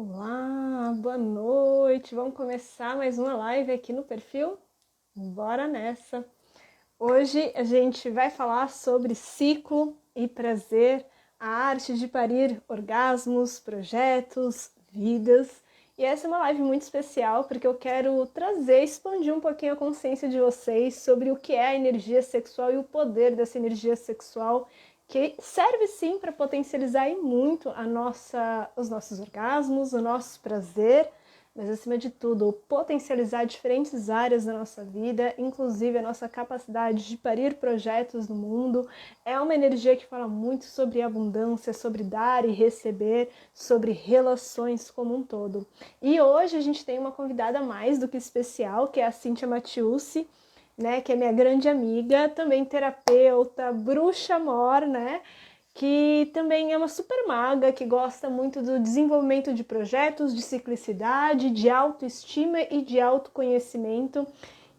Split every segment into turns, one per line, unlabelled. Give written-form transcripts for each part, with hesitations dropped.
Olá, boa noite. Vamos começar mais uma live aqui no perfil? Bora nessa. Hoje a gente vai falar sobre ciclo e prazer, a arte de parir orgasmos, projetos, vidas. E essa é uma live muito especial porque eu quero trazer, expandir um pouquinho a consciência de vocês sobre o que é a energia sexual e o poder dessa energia sexual, que serve sim para potencializar muito os nossos orgasmos, o nosso prazer, mas acima de tudo, potencializar diferentes áreas da nossa vida, inclusive a nossa capacidade de parir projetos no mundo. É uma energia que fala muito sobre abundância, sobre dar e receber, sobre relações como um todo. E hoje a gente tem uma convidada mais do que especial, que é a Cíntia Mattiusi, né, que é minha grande amiga, também terapeuta, bruxa mor, né, que também é uma super maga, que gosta muito do desenvolvimento de projetos, de ciclicidade, de autoestima e de autoconhecimento.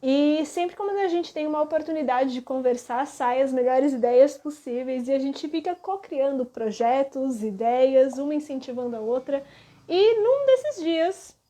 E sempre quando a gente tem uma oportunidade de conversar, saem as melhores ideias possíveis e a gente fica co-criando projetos, ideias, uma incentivando a outra. E num desses dias,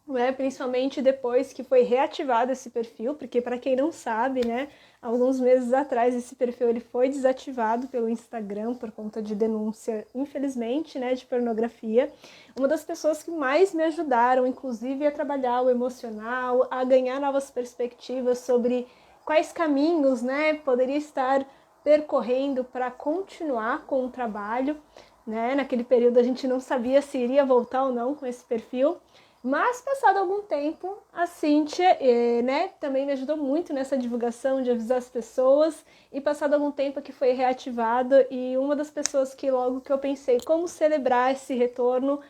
né, principalmente depois que foi reativado esse perfil, porque para quem não sabe, né, alguns meses atrás esse perfil ele foi desativado pelo Instagram por conta de denúncia, infelizmente, né, de pornografia. Uma das pessoas que mais me ajudaram, inclusive, a trabalhar o emocional, a ganhar novas perspectivas sobre quais caminhos, né, poderia estar percorrendo para continuar com o trabalho, né? Naquele período a gente não sabia se iria voltar ou não com esse perfil. Mas, passado algum tempo, a Cíntia, né, também me ajudou muito nessa divulgação de avisar as pessoas. E passado algum tempo que foi reativada, e uma das pessoas que logo que eu pensei como celebrar esse retorno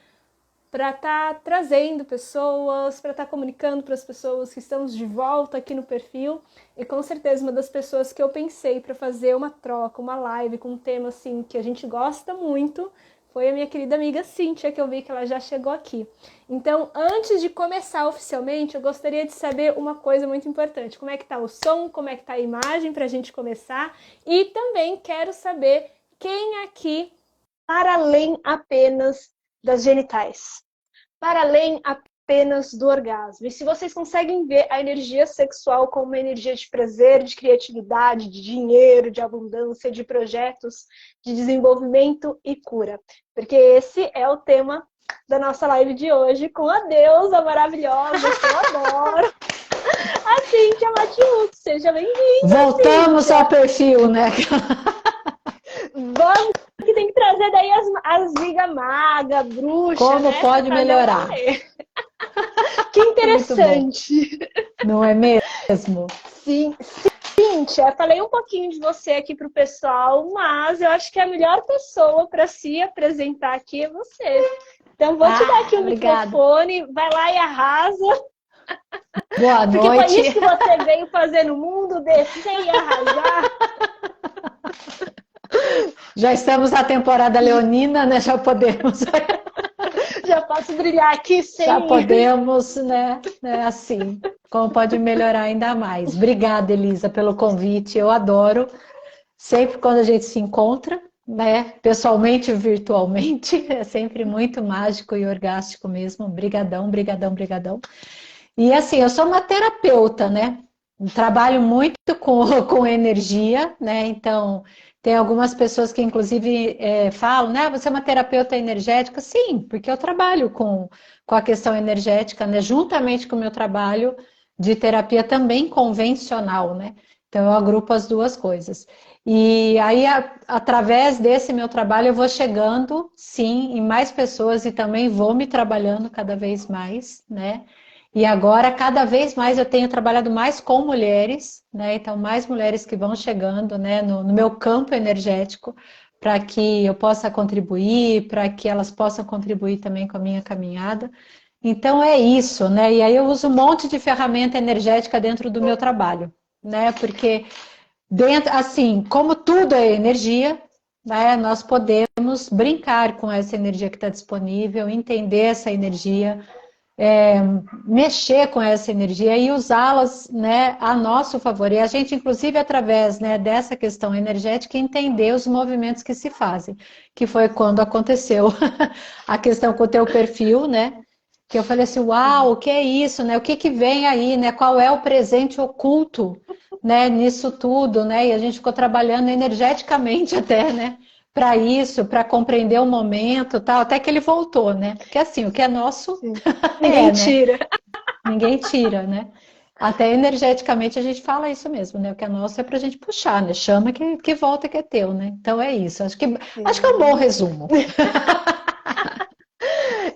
para estar trazendo pessoas, para estar comunicando para as pessoas que estamos de volta aqui no perfil. E com certeza uma das pessoas que eu pensei para fazer uma troca, uma live com um tema assim que a gente gosta muito, foi a minha querida amiga Cíntia, que eu vi que ela já chegou aqui. Então, antes de começar oficialmente, eu gostaria de saber uma coisa muito importante. Como é que tá o som, como é que tá a imagem para a gente começar? E também quero saber quem aqui, para além apenas das genitais, para além apenas do orgasmo. E se vocês conseguem ver a energia sexual como uma energia de prazer, de criatividade, de dinheiro, de abundância, de projetos, de desenvolvimento e cura. Porque esse é o tema da nossa live de hoje, com a deusa maravilhosa, que eu adoro, a Cíntia Mattiusi. Seja bem-vinda,
Voltamos
Cíntia.
ao perfil, né?
Vamos, que tem que trazer daí as vigas magas, bruxa,
Como
né? Pra
pode
fazer um
melhorar?
rolê. Que
Muito bom,
interessante.
não é mesmo?
Sim, Cíntia, falei um pouquinho de você aqui para o pessoal, mas eu acho que a melhor pessoa para se apresentar aqui é você. Então, vou te dar aqui o
Obrigada.
microfone, vai lá e arrasa,
Boa
porque foi
noite.
isso que você veio fazer no mundo, descer e arrasar.
Já estamos na temporada leonina, né?
Já posso brilhar aqui
Já
sem...
podemos, né? Assim, como pode melhorar ainda mais. Obrigada, Elisa, pelo convite. Eu adoro. Sempre quando a gente se encontra, né? Pessoalmente e virtualmente, é sempre muito mágico e orgástico mesmo. Brigadão, brigadão, brigadão. E assim, eu sou uma terapeuta, né? Trabalho muito com energia, né? Então, tem algumas pessoas que inclusive falam, né? Você é uma terapeuta energética? Sim, porque eu trabalho com a questão energética, né? Juntamente com o meu trabalho de terapia também convencional, né? Então, eu agrupo as duas coisas. E aí, através desse meu trabalho, eu vou chegando, sim, em mais pessoas e também vou me trabalhando cada vez mais, né? E agora, cada vez mais, eu tenho trabalhado mais com mulheres, né? Então, mais mulheres que vão chegando, né, no meu campo energético, para que eu possa contribuir, para que elas possam contribuir também com a minha caminhada. Então, é isso, né? E aí eu uso um monte de ferramenta energética dentro do meu trabalho, né? Porque dentro, assim, como tudo é energia, né? Nós podemos brincar com essa energia que está disponível, entender essa energia, mexer com essa energia e usá-las, né, a nosso favor. E a gente, inclusive, através, né, dessa questão energética, entender os movimentos que se fazem, que foi quando aconteceu a questão com o teu perfil, né? Que eu falei assim, uau, o que é isso, né? O que que vem aí, né? Qual é o presente oculto, né, nisso tudo, né? E a gente ficou trabalhando energeticamente até, né? Para isso, para compreender o momento, tal, até que ele voltou, né? Porque assim, o que é nosso
Sim. Ninguém
é, né?
tira.
Ninguém tira, né? Até energeticamente a gente fala isso mesmo, né? O que é nosso é pra gente puxar, né? Chama que volta que é teu, né? Então é isso. Acho que é um bom
Sim.
resumo.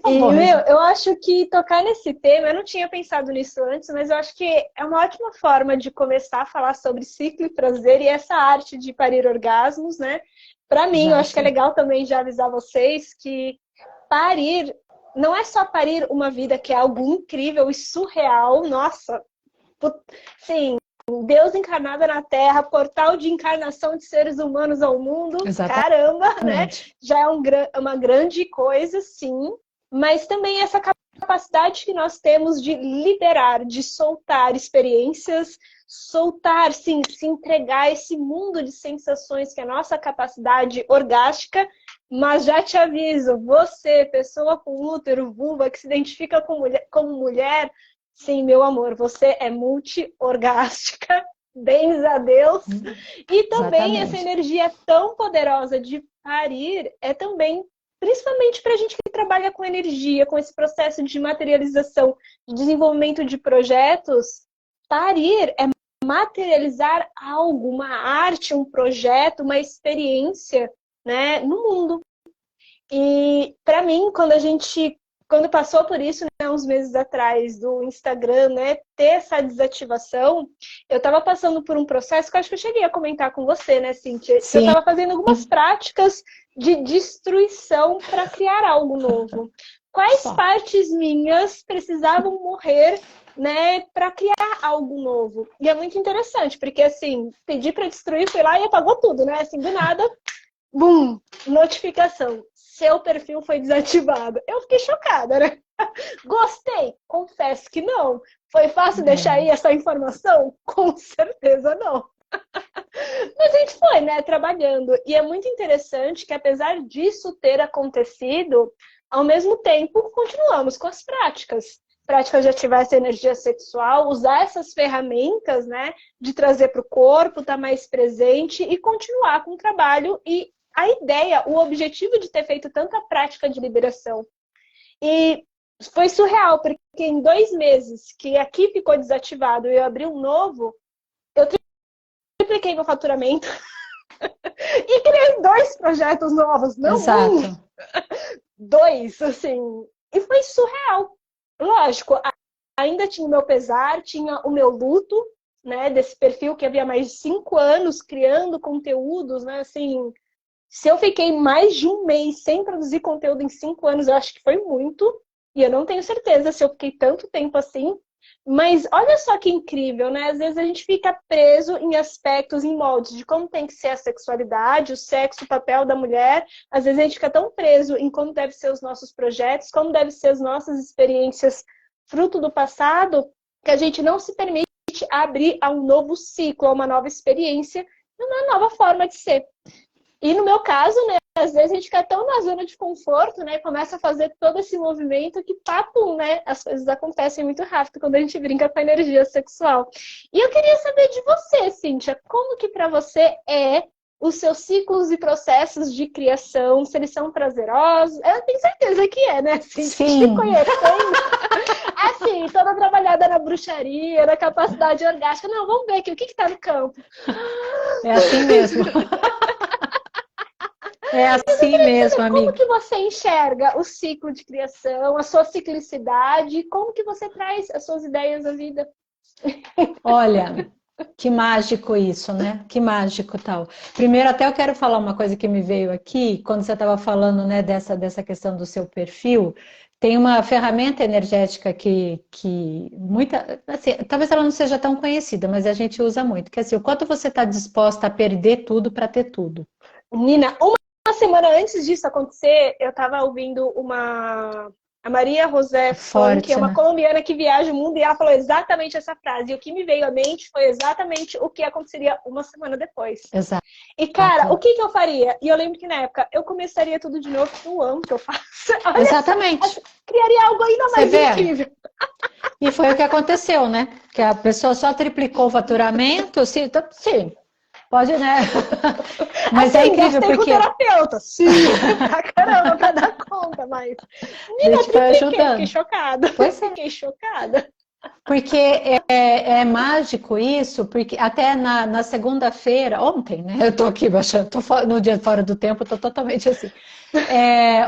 Um bom
E, meu,
resumo.
eu acho que tocar nesse tema, eu não tinha pensado nisso antes, mas eu acho que é uma ótima forma de começar a falar sobre ciclo e prazer e essa arte de parir orgasmos, né? Para mim, eu acho que é
Exato.
legal também já avisar vocês que parir não é só parir uma vida que é algo incrível e surreal, nossa, sim, Deus encarnado na Terra, portal de encarnação de seres humanos ao mundo, caramba, né?
Exatamente.
Já é uma grande coisa, sim, mas também essa capacidade que nós temos de liberar, de soltar experiências, soltar, sim, se entregar a esse mundo de sensações que é a nossa capacidade orgástica, mas já te aviso, você, pessoa com útero, vulva, que se identifica como mulher, sim, meu amor, você é multi-orgástica, bens a Deus. E também essa
Exatamente.
energia tão poderosa de parir é também, principalmente para a gente que trabalha com energia, com esse processo de materialização, de desenvolvimento de projetos, parir é materializar algo, uma arte, um projeto, uma experiência, né, no mundo. E para mim, quando passou por isso, né, uns meses atrás, do Instagram, né, ter essa desativação, eu estava passando por um processo que eu acho que eu cheguei a comentar com você, né, Cíntia, que eu
Sim,
estava fazendo algumas práticas de destruição para criar algo novo. Quais
só.
partes minhas precisavam morrer, né, para criar algo novo? E é muito interessante, porque assim, pedi para destruir, fui lá e apagou tudo, né? Assim, do nada, bum, notificação. Seu perfil foi desativado. Eu fiquei chocada, né? Gostei? Confesso que não. Foi fácil deixar
É.
aí essa informação? Com certeza não. Mas a gente foi, né, trabalhando. E é muito interessante que, apesar disso ter acontecido, ao mesmo tempo, continuamos com as práticas. Práticas de ativar essa energia sexual, usar essas ferramentas, né, de trazer para o corpo, estar mais presente e continuar com o trabalho e a ideia, o objetivo de ter feito tanta prática de liberação. E foi surreal, porque em 2 meses que aqui ficou desativado e eu abri um novo, eu tripliquei meu faturamento e criei 2 projetos novos, não um,
Exato.
2, assim. E foi surreal. Lógico, ainda tinha o meu pesar, tinha o meu luto, né, desse perfil que havia mais de 5 anos criando conteúdos, né, assim. Se eu fiquei mais de um mês sem produzir conteúdo em 5 anos, eu acho que foi muito. E eu não tenho certeza se eu fiquei tanto tempo assim. Mas olha só que incrível, né? Às vezes a gente fica preso em aspectos, em moldes de como tem que ser a sexualidade, o sexo, o papel da mulher. Às vezes a gente fica tão preso em como devem ser os nossos projetos, como devem ser as nossas experiências fruto do passado, que a gente não se permite abrir a um novo ciclo, a uma nova experiência, uma nova forma de ser. E no meu caso, né, às vezes a gente fica tão na zona de conforto, né, começa a fazer todo esse movimento que, papo, né, as coisas acontecem muito rápido quando a gente brinca com a energia sexual. E eu queria saber de você, Cíntia, como que para você é os seus ciclos e processos de criação, se eles são prazerosos? Eu tenho certeza que é, né, Cíntia, te
Sim,
conhecendo. Assim, toda trabalhada na bruxaria, na capacidade orgástica. Não, vamos ver aqui, o que está no campo?
é assim mesmo. É assim mesmo,
Como
amiga.
que você enxerga o ciclo de criação, a sua ciclicidade? Como que você traz as suas ideias à vida?
Olha, que mágico isso, né? Que mágico tal. Primeiro, até eu quero falar uma coisa que me veio aqui, quando você estava falando, né, dessa questão do seu perfil. Tem uma ferramenta energética que muita, assim, talvez ela não seja tão conhecida, mas a gente usa muito, que é assim, o quanto você está disposta a perder tudo para ter tudo.
Nina, uma semana antes disso acontecer, eu estava ouvindo A Maria José Funk, que é
Forte,
uma
né?
colombiana que viaja o mundo, e ela falou exatamente essa frase. E o que me veio à mente foi exatamente o que aconteceria uma semana depois.
Exato.
E, cara, o que eu faria? E eu lembro que na época eu começaria tudo de novo, eu amo o que eu faço. Olha só,
Exatamente.
criaria algo ainda
Você
mais
vê?
incrível.
E foi o que aconteceu, né? Que a pessoa só triplicou o faturamento, sim, sim, pode, né? Mas é
Assim,
incrível
gastei com
porque
terapeuta. Sim, pra caramba, pra dar conta, mas.
a
Menina,
gente vai
tripliquei, fiquei
ajudando.
chocada.
Pois é.
Fiquei chocada.
Porque é mágico isso, porque até na segunda-feira, ontem, né? Eu tô aqui baixando, no dia fora do tempo, eu tô totalmente assim.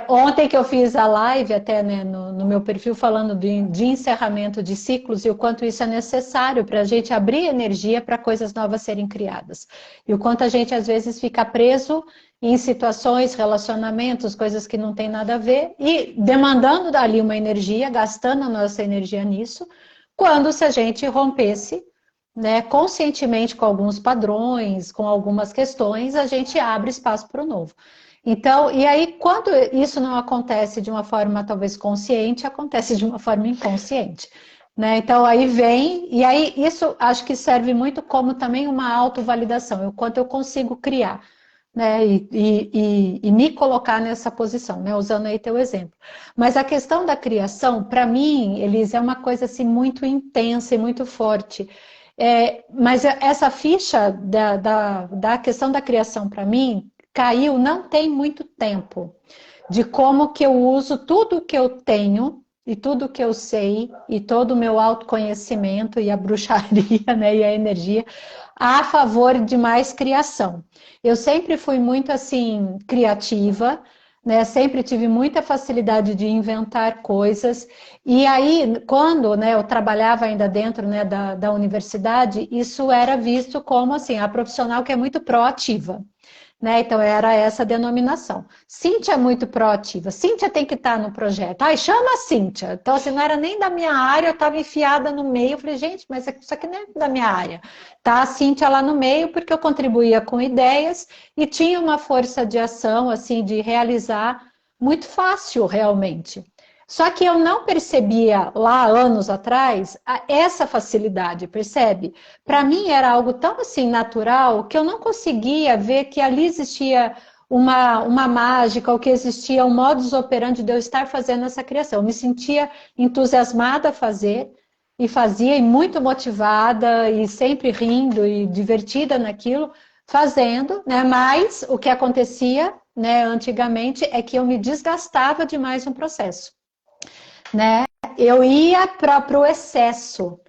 Ontem que eu fiz a live, até né, no meu perfil, falando de encerramento de ciclos e o quanto isso é necessário para a gente abrir energia para coisas novas serem criadas. E o quanto a gente às vezes fica preso em situações, relacionamentos, coisas que não tem nada a ver, e demandando dali uma energia, gastando a nossa energia nisso. Quando se a gente rompesse, né, conscientemente com alguns padrões, com algumas questões, a gente abre espaço para o novo. Então, e aí, quando isso não acontece de uma forma talvez consciente, acontece de uma forma inconsciente. Né? Então, aí vem, e aí isso acho que serve muito como também uma autovalidação, o quanto eu consigo criar, né? E me colocar nessa posição, né? Usando aí teu exemplo. Mas a questão da criação, para mim, Elise, é uma coisa assim muito intensa e muito forte. Mas essa ficha da questão da criação, para mim, caiu não tem muito tempo. De como que eu uso tudo que eu tenho e tudo que eu sei e todo o meu autoconhecimento e a bruxaria, né, e a energia a favor de mais criação. Eu sempre fui muito assim criativa, né? Sempre tive muita facilidade de inventar coisas. E aí, quando né, eu trabalhava ainda dentro né, da universidade, isso era visto como assim, a profissional que é muito proativa. Né? Então era essa a denominação. Cíntia é muito proativa. Cíntia tem que estar no projeto. Ai, chama a Cíntia. Então, assim, não era nem da minha área, eu estava enfiada no meio. Eu falei, gente, mas isso aqui não é da minha área. Tá a Cíntia lá no meio, porque eu contribuía com ideias e tinha uma força de ação, assim, de realizar muito fácil, realmente. Só que eu não percebia lá anos atrás essa facilidade, percebe? Para mim era algo tão assim natural que eu não conseguia ver que ali existia uma mágica, ou que existia um modus operandi de eu estar fazendo essa criação. Eu me sentia entusiasmada a fazer e fazia e muito motivada e sempre rindo e divertida naquilo, fazendo, né? Mas o que acontecia, né, antigamente é que eu me desgastava demais no processo, né? Eu ia para o excesso,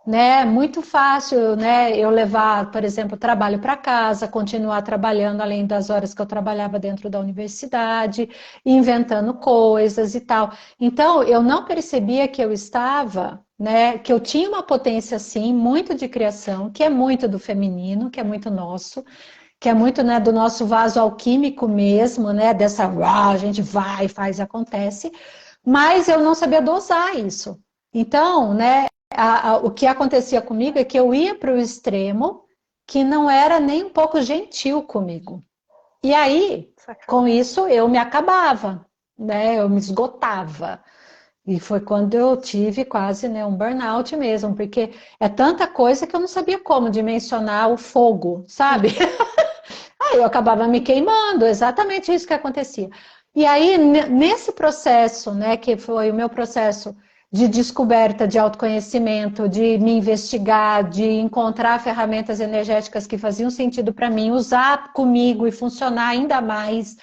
né? Muito fácil, né? Eu levar, por exemplo, trabalho para casa, continuar trabalhando além das horas que eu trabalhava dentro da universidade, inventando coisas e tal. Então, eu não percebia que eu estava, né? Que eu tinha uma potência assim, muito de criação, que é muito do feminino, que é muito nosso. Que é muito né, do nosso vaso alquímico mesmo, né? Dessa, a gente vai, faz, acontece. Mas eu não sabia dosar isso. Então, né, o que acontecia comigo é que eu ia para o extremo que não era nem um pouco gentil comigo. E aí, com
Sacanagem.
isso, eu me acabava, né? Eu me esgotava. E foi quando eu tive quase né, um burnout mesmo, porque é tanta coisa que eu não sabia como dimensionar o fogo, sabe? Aí eu acabava me queimando, exatamente isso que acontecia. E aí, nesse processo, né, que foi o meu processo de descoberta, de autoconhecimento, de me investigar, de encontrar ferramentas energéticas que faziam sentido para mim, usar comigo e funcionar ainda mais.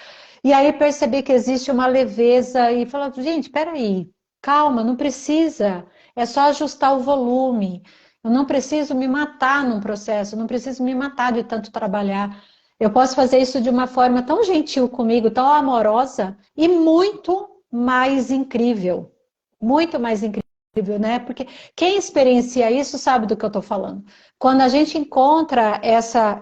E aí perceber que existe uma leveza e falar, gente, peraí, calma, não precisa, é só ajustar o volume. Eu não preciso me matar num processo, não preciso me matar de tanto trabalhar. Eu posso fazer isso de uma forma tão gentil comigo, tão amorosa e muito mais incrível. Muito mais incrível, né? Porque quem experiencia isso sabe do que eu estou falando. Quando a gente encontra essa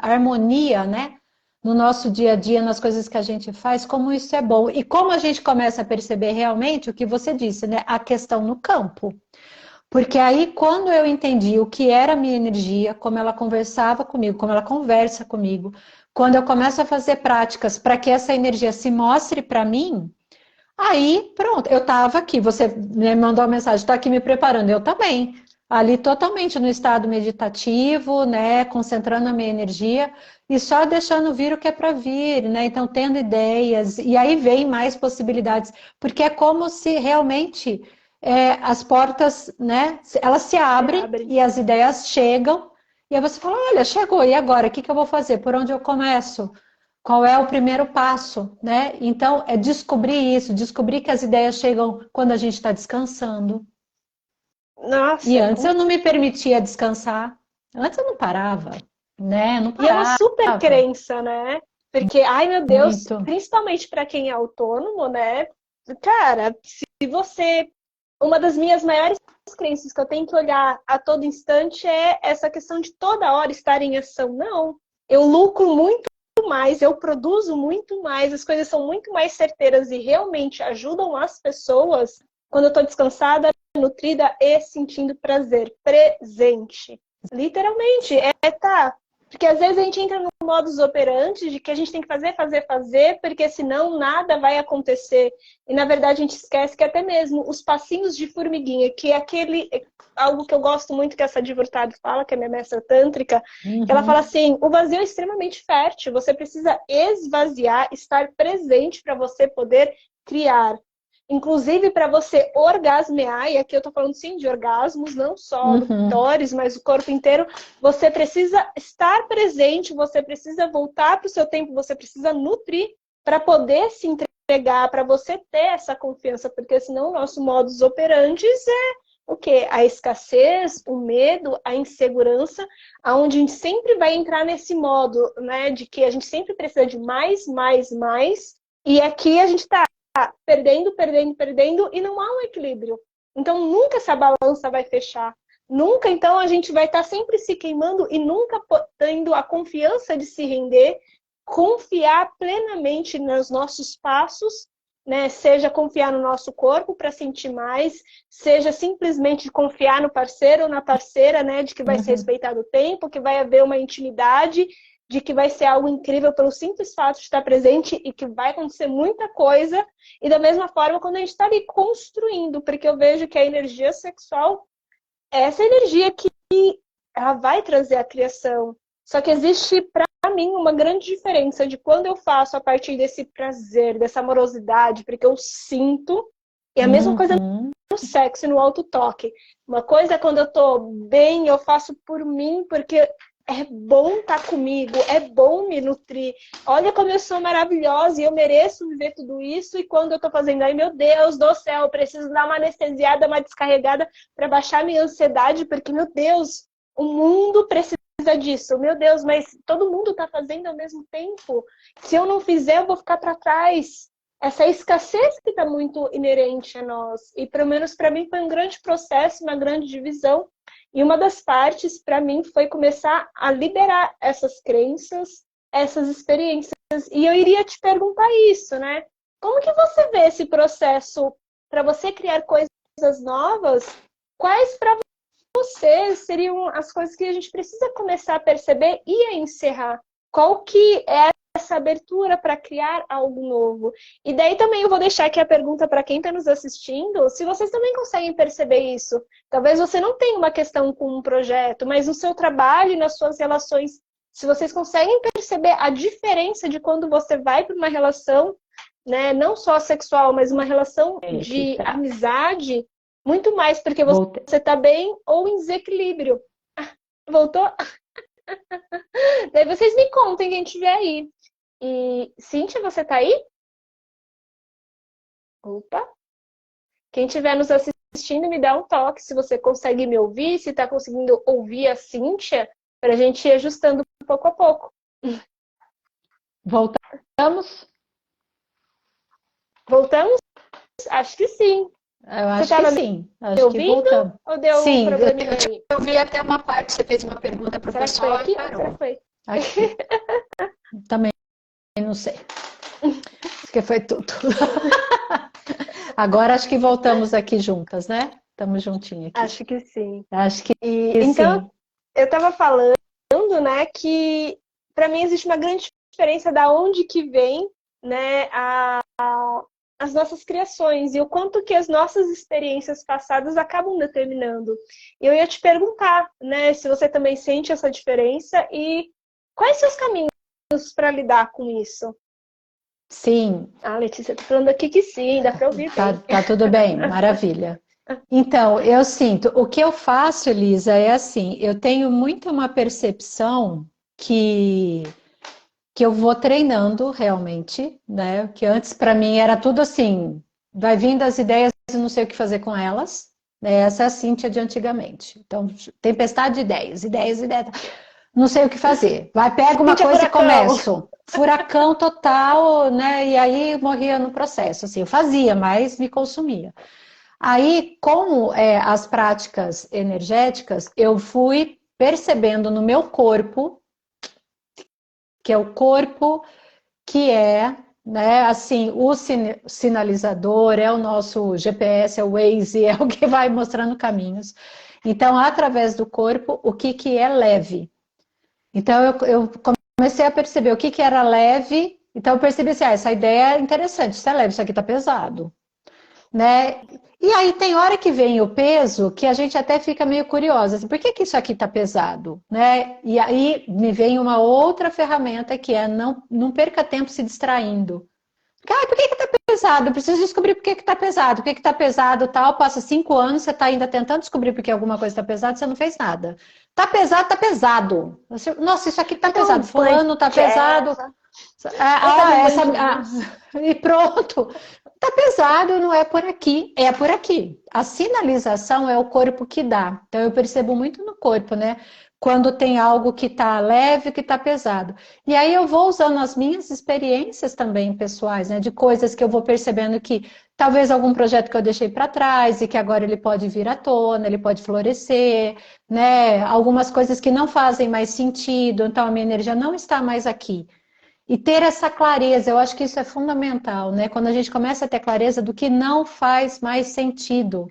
harmonia, né? No nosso dia a dia, nas coisas que a gente faz, como isso é bom. E como a gente começa a perceber realmente o que você disse, né? A questão no campo. Porque aí, quando eu entendi o que era a minha energia, como ela conversava comigo, como ela conversa comigo, quando eu começo a fazer práticas para que essa energia se mostre para mim, Aí, pronto, eu estava aqui, você me mandou uma mensagem, estou aqui me preparando, eu também. Ali totalmente no estado meditativo, né, concentrando a minha energia e só deixando vir o que é para vir, né? Então, tendo ideias, e aí vem mais possibilidades, porque é como se realmente as portas, né, elas se abrem e as ideias chegam, e aí você fala, olha, chegou, e agora? O que que eu vou fazer? Por onde eu começo? Qual é o primeiro passo, né? Então, é descobrir isso, descobrir que as ideias chegam quando a gente está descansando.
Nossa,
E antes eu não me permitia descansar. Antes eu não parava, né? Não
e é uma super
parava
crença, né? Porque, ai meu Deus,
muito.
principalmente para quem é autônomo, né? Cara, se você. Uma das minhas maiores crenças que eu tenho que olhar a todo instante é essa questão de toda hora estar em ação. Não. Eu lucro muito mais, eu produzo muito mais, as coisas são muito mais certeiras e realmente ajudam as pessoas quando eu estou descansada, nutrida e sentindo prazer, presente. Literalmente, tá. Porque às vezes a gente entra no modus operandi de que a gente tem que fazer, fazer, fazer, porque senão nada vai acontecer. E na verdade a gente esquece que até mesmo os passinhos de formiguinha, que é algo que eu gosto muito que essa Diva Hurtado fala, que é minha mestra tântrica, que ela fala assim, o vazio é extremamente fértil, você precisa esvaziar, estar presente para você poder criar. Inclusive para você orgasmear, e aqui eu tô falando sim de orgasmos, não só do clitóris, mas o corpo inteiro, você precisa estar presente, você precisa voltar para o seu tempo, você precisa nutrir para poder se entregar, para você ter essa confiança, porque senão o nosso modus operandi é o quê? A escassez, o medo, a insegurança, aonde a gente sempre vai entrar nesse modo, né, de que a gente sempre precisa de mais, mais, mais, e aqui a gente tá perdendo, perdendo, perdendo, e não há um equilíbrio. Então, nunca essa balança vai fechar. Nunca, então, a gente vai estar sempre se queimando e nunca tendo a confiança de se render, confiar plenamente nos nossos passos, né? Seja confiar no nosso corpo para sentir mais, seja simplesmente confiar no parceiro ou na parceira, né? De que vai ser respeitado o tempo, que vai haver uma intimidade, de que vai ser algo incrível pelo simples fato de estar presente e que vai acontecer muita coisa. E da mesma forma, quando a gente está ali construindo, porque eu vejo que a energia sexual é essa energia que ela vai trazer a criação. Só que existe, para mim, uma grande diferença de quando eu faço a partir desse prazer, dessa amorosidade, porque eu sinto, e a mesma coisa no sexo e no autotoque. Uma coisa é quando eu tô bem, eu faço por mim, porque é bom estar comigo, é bom me nutrir. Olha como eu sou maravilhosa e eu mereço viver tudo isso. E quando eu tô fazendo, ai meu Deus do céu, eu preciso dar uma anestesiada, uma descarregada para baixar minha ansiedade, porque, meu Deus, o mundo precisa disso. Meu Deus, mas todo mundo tá fazendo ao mesmo tempo. Se eu não fizer, eu vou ficar para trás. Essa escassez que está muito inerente a nós. E, pelo menos para mim, foi um grande processo, uma grande divisão. E uma das partes, para mim, foi começar a liberar essas crenças, essas experiências. E eu iria te perguntar isso, né? Como que você vê esse processo para você criar coisas novas? Quais para você seriam as coisas que a gente precisa começar a perceber e a encerrar? Qual que é essa abertura para criar algo novo? E daí também eu vou deixar aqui a pergunta para quem está nos assistindo, se vocês também conseguem perceber isso. Talvez você não tenha uma questão com um projeto, mas no seu trabalho e nas suas relações, se vocês conseguem perceber a diferença de quando você vai para uma relação, né, não só sexual, mas uma relação de amizade, muito mais porque você está bem ou em desequilíbrio. Voltou? Daí vocês me contem quem estiver aí. E, Cíntia, você tá aí? Opa! Quem estiver nos assistindo, me dá um toque se você consegue me ouvir, se está conseguindo ouvir a Cíntia, para a gente ir ajustando pouco a pouco.
Voltamos?
Voltamos? Acho que sim.
Eu acho que sim. Acho que
ouvindo?
voltamos.
Ou deu
sim,
um probleminha aí?
eu vi até uma parte, você fez uma pergunta para o
Será que foi
pessoal
aqui?
e parou.
Será que foi?
Aqui. Também não sei. Porque foi tudo. Agora acho que voltamos aqui juntas, né? Estamos juntinhas aqui.
Acho que sim.
Acho que
então,
sim.
Eu estava falando, né, que para mim existe uma grande diferença da onde que vem, né, a as nossas criações e o quanto que as nossas experiências passadas acabam determinando. E eu ia te perguntar, né, se você também sente essa diferença e quais seus caminhos para lidar com isso?
Sim,
Ah, Letícia, tá falando aqui que sim, dá para ouvir bem.
tá tudo bem, maravilha. Então, eu sinto, o que eu faço, Elisa, é assim, eu tenho muito uma percepção que, que eu vou treinando realmente, né? Que antes para mim era tudo assim, vai vindo as ideias e não sei o que fazer com elas, né? Essa é a Cíntia de antigamente. Então, tempestade de ideias, ideias, ideias. Não sei o que fazer. Vai, pega uma
Cíntia
coisa e
Furacão.
começo. Furacão total, né? E aí morria no processo. Assim, eu fazia, mas me consumia. Aí, com as práticas energéticas, eu fui percebendo no meu corpo, que é o corpo que é, né, assim, o sinalizador, é o nosso GPS, é o Waze, é o que vai mostrando caminhos. Então, através do corpo, o que, que é leve. Então, eu comecei a perceber o que, que era leve. Então, eu percebi assim, essa ideia é interessante, isso é leve, isso aqui está pesado, né? E aí tem hora que vem o peso que a gente até fica meio curiosa, assim, por que que isso aqui está pesado, né? E aí me vem uma outra ferramenta que é não perca tempo se distraindo. Cara, por que que tá pesado? Eu preciso descobrir por que que tá pesado. Por que que tá pesado, tal? Passa 5 anos, você tá ainda tentando descobrir por que alguma coisa tá pesada, você não fez nada. Tá pesado, tá pesado. Nossa, isso aqui tá
Eu tomo
pesado.
um banho
Fulano tá
de
pesado.
erva. Tomo um banho de luz.
E pronto. Tá pesado, não é por aqui, é por aqui. A sinalização é o corpo que dá. Então eu percebo muito no corpo, né? Quando tem algo que tá leve, que tá pesado. E aí eu vou usando as minhas experiências também pessoais, né? De coisas que eu vou percebendo que talvez algum projeto que eu deixei para trás e que agora ele pode vir à tona, ele pode florescer, né? Algumas coisas que não fazem mais sentido, então a minha energia não está mais aqui. E ter essa clareza, eu acho que isso é fundamental, né? Quando a gente começa a ter clareza do que não faz mais sentido,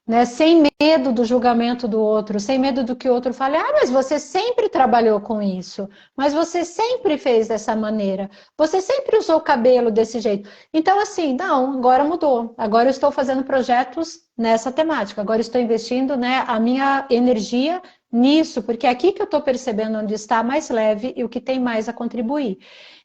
né? Sem medo do julgamento do outro, sem medo do que o outro fale, mas você sempre trabalhou com isso, mas você sempre fez dessa maneira, você sempre usou o cabelo desse jeito. Então, assim, não, agora mudou. Agora eu estou fazendo projetos nessa temática, agora eu estou investindo, né, a minha energia nisso, porque é aqui que eu estou percebendo onde está mais leve e o que tem mais a contribuir.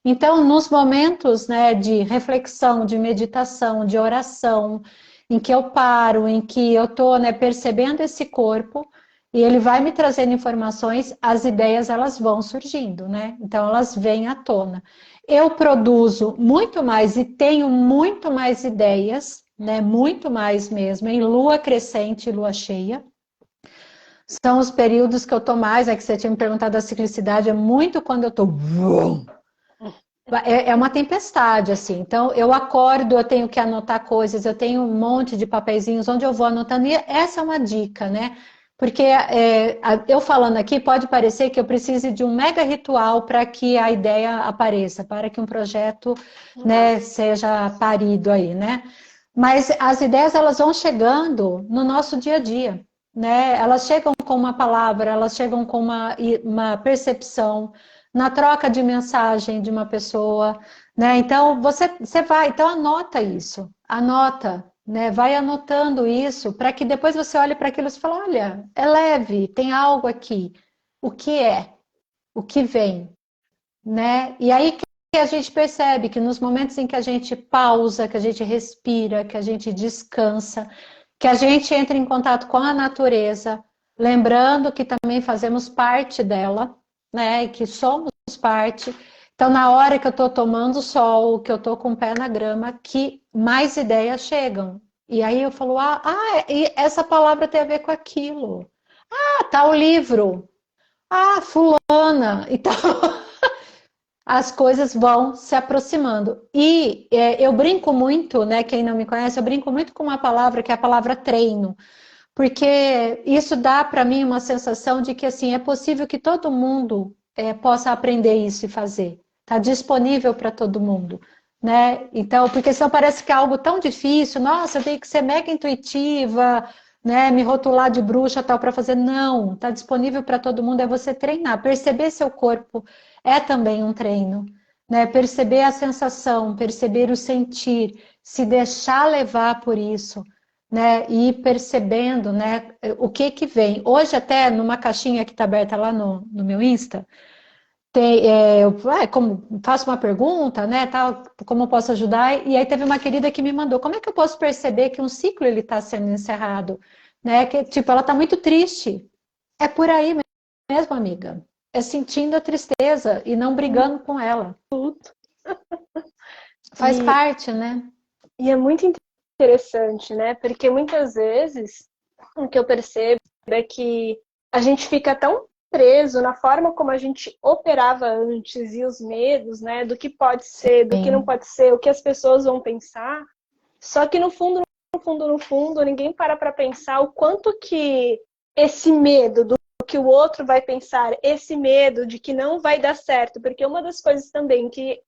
Então, nos momentos, né, de reflexão, de meditação, de oração, em que eu paro, em que eu estou, né, percebendo esse corpo e ele vai me trazendo informações, as ideias elas vão surgindo, né? Então elas vêm à tona. Eu produzo muito mais e tenho muito mais ideias, né? Muito mais mesmo, em lua crescente e lua cheia. São os períodos que eu tô mais, é que você tinha me perguntado da ciclicidade, é muito quando eu tô é uma tempestade, assim. Então, eu acordo, eu tenho que anotar coisas, eu tenho um monte de papeizinhos onde eu vou anotando. E essa é uma dica, né? Porque eu falando aqui, pode parecer que eu precise de um mega ritual para que a ideia apareça, para que um projeto, né, seja parido aí, né? Mas as ideias, elas vão chegando no nosso dia a dia, né? Elas chegam com uma palavra, elas chegam com uma percepção, na troca de mensagem de uma pessoa, né? Então você vai, então anota isso, anota, né? Vai anotando isso para que depois você olhe para aquilo e fale, olha, é leve, tem algo aqui. O que é? O que vem, né? E aí que a gente percebe que nos momentos em que a gente pausa, que a gente respira, que a gente descansa, que a gente entra em contato com a natureza, lembrando que também fazemos parte dela, né? E que somos parte. Então, na hora que eu estou tomando sol, que eu estou com o pé na grama, que mais ideias chegam. E aí eu falo, e essa palavra tem a ver com aquilo. Ah, tá o livro. Ah, fulana. Então, as coisas vão se aproximando. E eu brinco muito, né? Quem não me conhece, eu brinco muito com uma palavra que é a palavra treino. Porque isso dá para mim uma sensação de que assim é possível que todo mundo possa aprender isso e fazer. Está disponível para todo mundo, né? Então, porque senão parece que é algo tão difícil. Nossa, eu tenho que ser mega intuitiva, né? Me rotular de bruxa tal para fazer. Não, está disponível para todo mundo. É você treinar, perceber seu corpo é também um treino, né? Perceber a sensação, perceber o sentir. se deixar levar por isso, né? E ir percebendo, né, o que que vem. Hoje até numa caixinha que está aberta lá no meu Insta, como faço uma pergunta, né, tal, como eu posso ajudar? E aí teve uma querida que me mandou, como é que eu posso perceber que um ciclo ele está sendo encerrado, né? Que tipo, ela está muito triste. É por aí mesmo, amiga. É sentindo a tristeza e não brigando com ela. Faz
E,
parte, né?
e é muito interessante, né? Porque muitas vezes o que eu percebo é que a gente fica tão preso na forma como a gente operava antes e os medos, né? Do que pode ser, do que não
Sim,
pode ser, o que as pessoas vão pensar. Só que no fundo, no fundo, no fundo, ninguém para pensar o quanto que esse medo do que o outro vai pensar, esse medo de que não vai dar certo, porque uma das coisas também que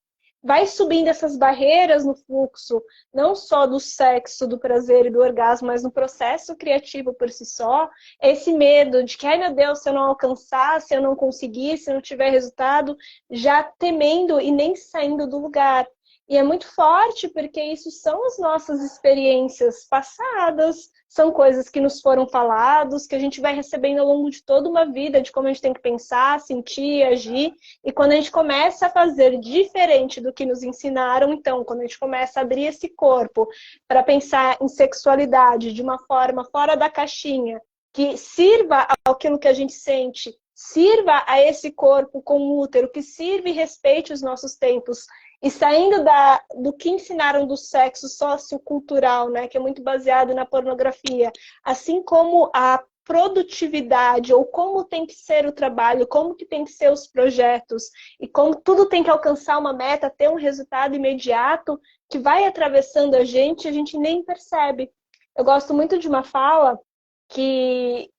vai subindo essas barreiras no fluxo, não só do sexo, do prazer e do orgasmo, mas no processo criativo por si só, esse medo de que, ai meu Deus, se eu não alcançar, se eu não conseguir, se não tiver resultado, já temendo e nem saindo do lugar. E é muito forte porque isso são as nossas experiências passadas, são coisas que nos foram falados, que a gente vai recebendo ao longo de toda uma vida, de como a gente tem que pensar, sentir, agir. E quando a gente começa a fazer diferente do que nos ensinaram, então, quando a gente começa a abrir esse corpo para pensar em sexualidade de uma forma fora da caixinha, que sirva aquilo que a gente sente, sirva a esse corpo com útero, que sirva e respeite os nossos tempos, e saindo do que ensinaram do sexo sociocultural, né, que é muito baseado na pornografia, assim como a produtividade, ou como tem que ser o trabalho, como que tem que ser os projetos, e como tudo tem que alcançar uma meta, ter um resultado imediato, que vai atravessando a gente nem percebe. Eu gosto muito de uma fala que,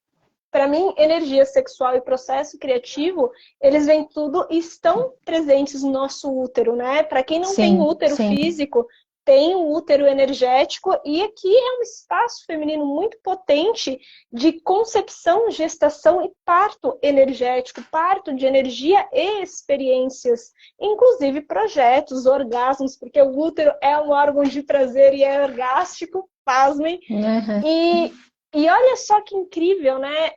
para mim, energia sexual e processo criativo, eles vêm tudo e estão presentes no nosso útero, né? Para quem não tem
sim,
útero
sim.
físico, tem um útero energético, e aqui é um espaço feminino muito potente de concepção, gestação e parto energético, parto de energia e experiências, inclusive projetos, orgasmos, porque o útero é um órgão de prazer e é orgástico, pasmem.
Uhum.
E olha só que incrível, né?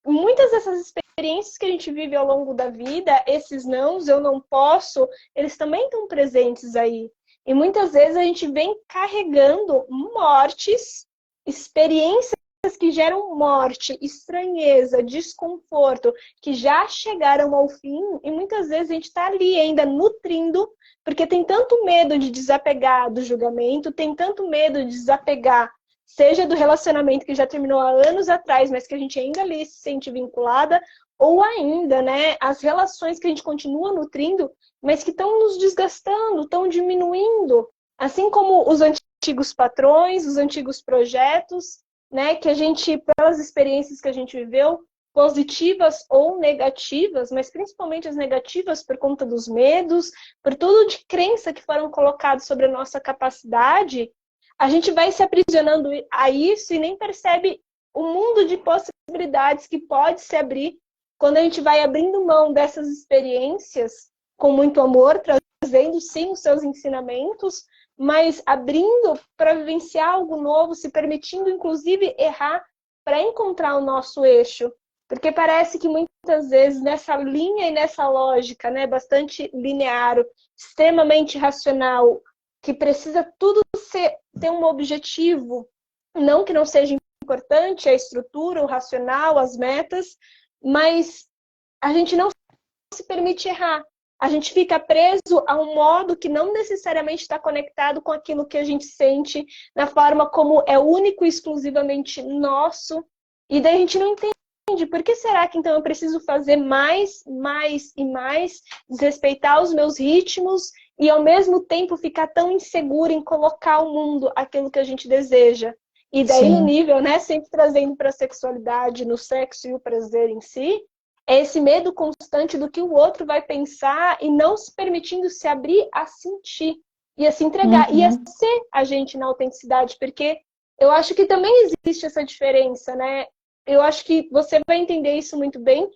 Muitas dessas experiências que a gente vive ao longo da vida, esses nãos, eu não posso, eles também estão presentes aí. E muitas vezes a gente vem carregando mortes, experiências que geram morte, estranheza, desconforto, que já chegaram ao fim, e muitas vezes a gente está ali ainda nutrindo, porque tem tanto medo de desapegar do julgamento, tem tanto medo de desapegar, seja do relacionamento que já terminou há anos atrás, mas que a gente ainda ali se sente vinculada, ou ainda, né, as relações que a gente continua nutrindo, mas que estão nos desgastando, estão diminuindo. Assim como os antigos patrões, os antigos projetos, né, que a gente, pelas experiências que a gente viveu, positivas ou negativas, mas principalmente as negativas por conta dos medos, por tudo de crença que foram colocados sobre a nossa capacidade, a gente vai se aprisionando a isso e nem percebe o mundo de possibilidades que pode se abrir quando a gente vai abrindo mão dessas experiências com muito amor, trazendo sim os seus ensinamentos, mas abrindo para vivenciar algo novo, se permitindo inclusive errar para encontrar o nosso eixo. Porque parece que muitas vezes nessa linha e nessa lógica, né, bastante linear, extremamente racional, que precisa tudo ter um objetivo, não que não seja importante a estrutura, o racional, as metas, mas a gente não se permite errar. A gente fica preso a um modo que não necessariamente está conectado com aquilo que a gente sente, na forma como é único e exclusivamente nosso, e daí a gente não entende. Por que será que então eu preciso fazer mais, mais e mais, desrespeitar os meus ritmos e ao mesmo tempo ficar tão insegura em colocar ao mundo aquilo que a gente deseja? E daí no
Sim.
nível, né, sempre trazendo para a sexualidade, no sexo e o prazer em si, é esse medo constante do que o outro vai pensar e não se permitindo se abrir a sentir e a se entregar e a
Uhum.
ser a gente na autenticidade, porque eu acho que também existe essa diferença, né? Eu acho que você vai entender isso muito bem,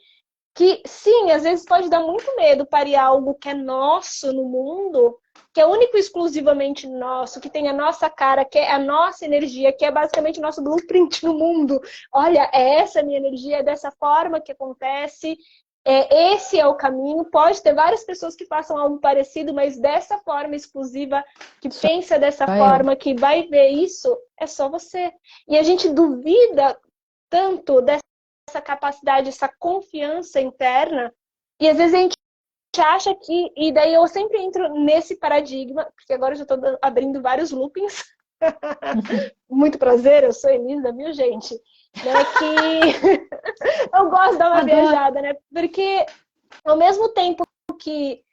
que, sim, às vezes pode dar muito medo parir algo que é nosso no mundo, que é único e exclusivamente nosso, que tem a nossa cara, que é a nossa energia, que é basicamente o nosso blueprint no mundo. Olha, é essa a minha energia, é dessa forma que acontece, esse é o caminho. Pode ter várias pessoas que façam algo parecido, mas dessa forma exclusiva, que
Só
pensa dessa
eu.
forma, que vai ver isso, é só você. E a gente duvida tanto dessa capacidade, essa confiança interna, e às vezes a gente acha que, e daí eu sempre entro nesse paradigma, porque agora eu já estou abrindo vários loopings. Muito prazer, eu sou Elisa, viu, gente? Né, que eu gosto de dar uma
Adoro.
viajada, né? Porque ao mesmo tempo que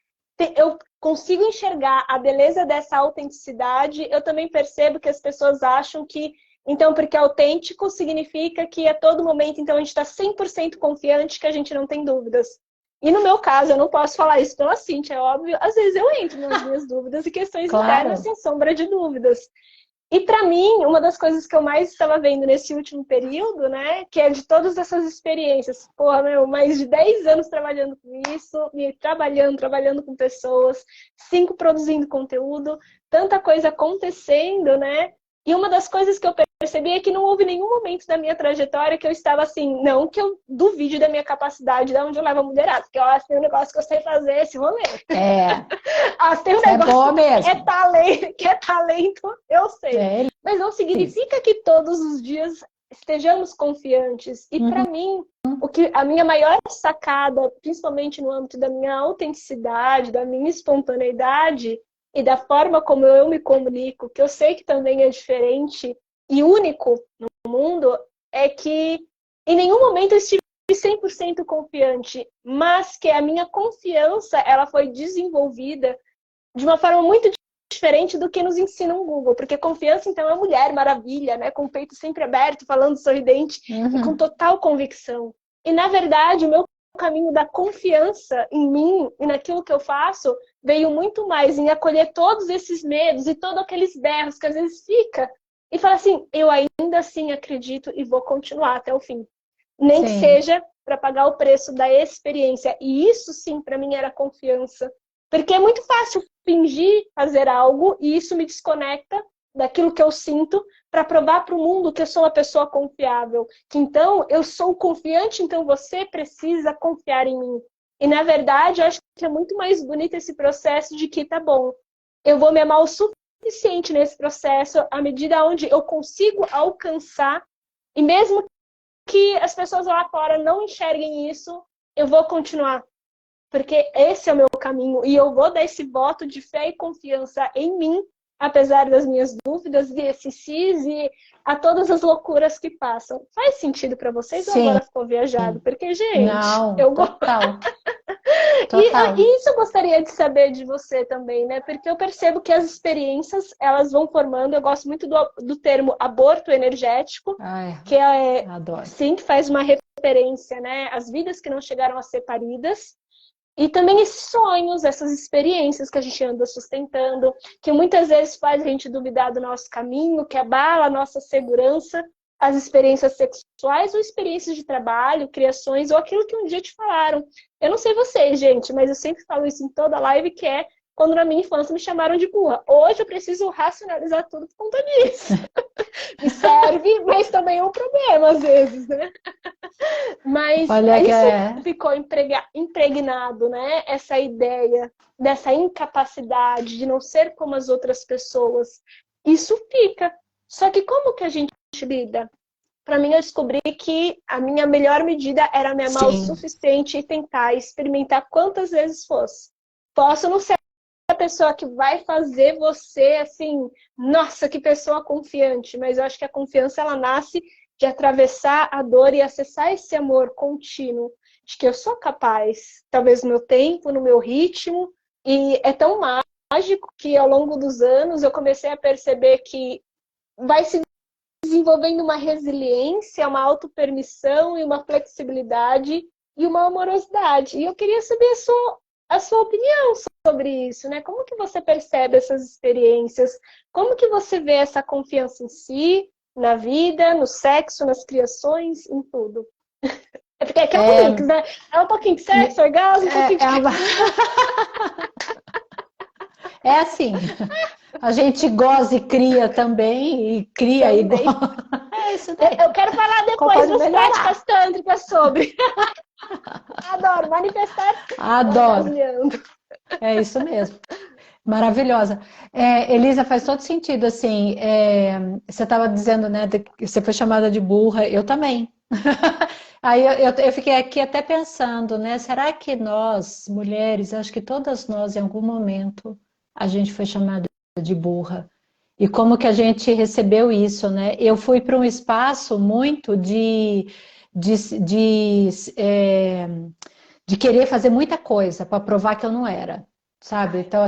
eu consigo enxergar a beleza dessa autenticidade, eu também percebo que as pessoas acham que, então, porque é autêntico, significa que a todo momento, então, a gente está 100% confiante que a gente não tem dúvidas. E no meu caso, eu não posso falar isso pela Cíntia, é óbvio. Às vezes eu entro nas minhas dúvidas e questões internas,
Claro.
sem sombra de dúvidas. E para mim, uma das coisas que eu mais estava vendo nesse último período, né, que é de todas essas experiências, porra, meu, mais de 10 anos trabalhando com isso, me trabalhando com pessoas, 5 produzindo conteúdo, tanta coisa acontecendo, né? E uma das coisas que eu percebi é que não houve nenhum momento da minha trajetória que eu estava assim, não que eu duvide da minha capacidade, de onde eu levo a mulherada, porque ó, tem um negócio que eu sei fazer, esse rolê.
É,
Tem um
você é boa
negócio
mesmo.
que é talento, eu sei.
É,
Mas não
Elis.
significa que todos os dias estejamos confiantes. E para
Uhum.
mim, a minha maior sacada, principalmente no âmbito da minha autenticidade, da minha espontaneidade e da forma como eu me comunico, que eu sei que também é diferente e único no mundo, é que em nenhum momento eu estive 100% confiante, mas que a minha confiança ela foi desenvolvida de uma forma muito diferente do que nos ensina o Google, porque confiança então é mulher maravilha, né, com o peito sempre aberto, falando sorridente e com
Uhum.
total convicção. E na verdade, o meu caminho da confiança em mim e naquilo que eu faço veio muito mais em acolher todos esses medos e todos aqueles berros que às vezes fica e falar assim, eu ainda assim acredito e vou continuar até o fim. Nem que
Sim.
seja para pagar o preço da experiência. E isso sim, para mim, era confiança. Porque é muito fácil fingir fazer algo e isso me desconecta daquilo que eu sinto para provar para o mundo que eu sou uma pessoa confiável. Que então eu sou confiante, então você precisa confiar em mim. E na verdade, eu acho que é muito mais bonito esse processo de que tá bom, eu vou me amar o suficiente nesse processo, à medida onde eu consigo alcançar, e mesmo que as pessoas lá fora não enxerguem isso, eu vou continuar. Porque esse é o meu caminho e eu vou dar esse voto de fé e confiança em mim, apesar das minhas dúvidas e esses sis e a todas as loucuras que passam. Faz sentido para vocês ou
Sim.
agora ficou viajado? Porque, gente,
Não, total. Total.
e isso eu gostaria de saber de você também, né? Porque eu percebo que as experiências, elas vão formando, eu gosto muito do termo aborto energético,
Ai,
que é,
adoro.
sim, que faz uma referência, né? Às vidas que não chegaram a ser paridas, e também esses sonhos, essas experiências que a gente anda sustentando, que muitas vezes faz a gente duvidar do nosso caminho, que abala a nossa segurança, as experiências sexuais ou experiências de trabalho, criações, ou aquilo que um dia te falaram. Eu não sei vocês, gente, mas eu sempre falo isso em toda live, que é quando na minha infância me chamaram de burra. Hoje eu preciso racionalizar tudo por conta disso. Me serve, mas também é um problema às vezes, né? Mas
Olha que
isso
é.
ficou impregnado, né? Essa ideia dessa incapacidade de não ser como as outras pessoas. Isso fica. Só que como que a gente lida? Para mim, eu descobri que a minha melhor medida era me amar o
Sim.
suficiente e tentar experimentar quantas vezes fosse. Posso não ser a pessoa que vai fazer você assim, nossa, que pessoa confiante, mas eu acho que a confiança ela nasce de atravessar a dor e acessar esse amor contínuo, de que eu sou capaz, talvez no meu tempo, no meu ritmo, e é tão mágico que ao longo dos anos eu comecei a perceber que vai se desenvolvendo uma resiliência, uma autopermissão e uma flexibilidade e uma amorosidade. E eu queria saber a sua opinião sobre isso, né? Como que você percebe essas experiências? Como que você vê essa confiança em si, na vida, no sexo, nas criações, em tudo? É porque aqui é um mix, né? É um pouquinho de sexo, orgasmo, um pouquinho de...
É assim, a gente goza e cria também, e cria igual.
Também.
É isso daí.
Eu quero falar
Como
depois
pode
das
melhorar?
práticas tântricas sobre. Adoro manifestar
Adoro.
orgasmeando.
É isso mesmo. Maravilhosa. Elisa, faz todo sentido, assim, você estava dizendo, né, que você foi chamada de burra, eu também. Aí eu fiquei aqui até pensando, né, será que nós, mulheres, acho que todas nós, em algum momento, a gente foi chamada de burra? E como que a gente recebeu isso, né? Eu fui para um espaço muito de, de, é, de querer fazer muita coisa para provar que eu não era, sabe? Então,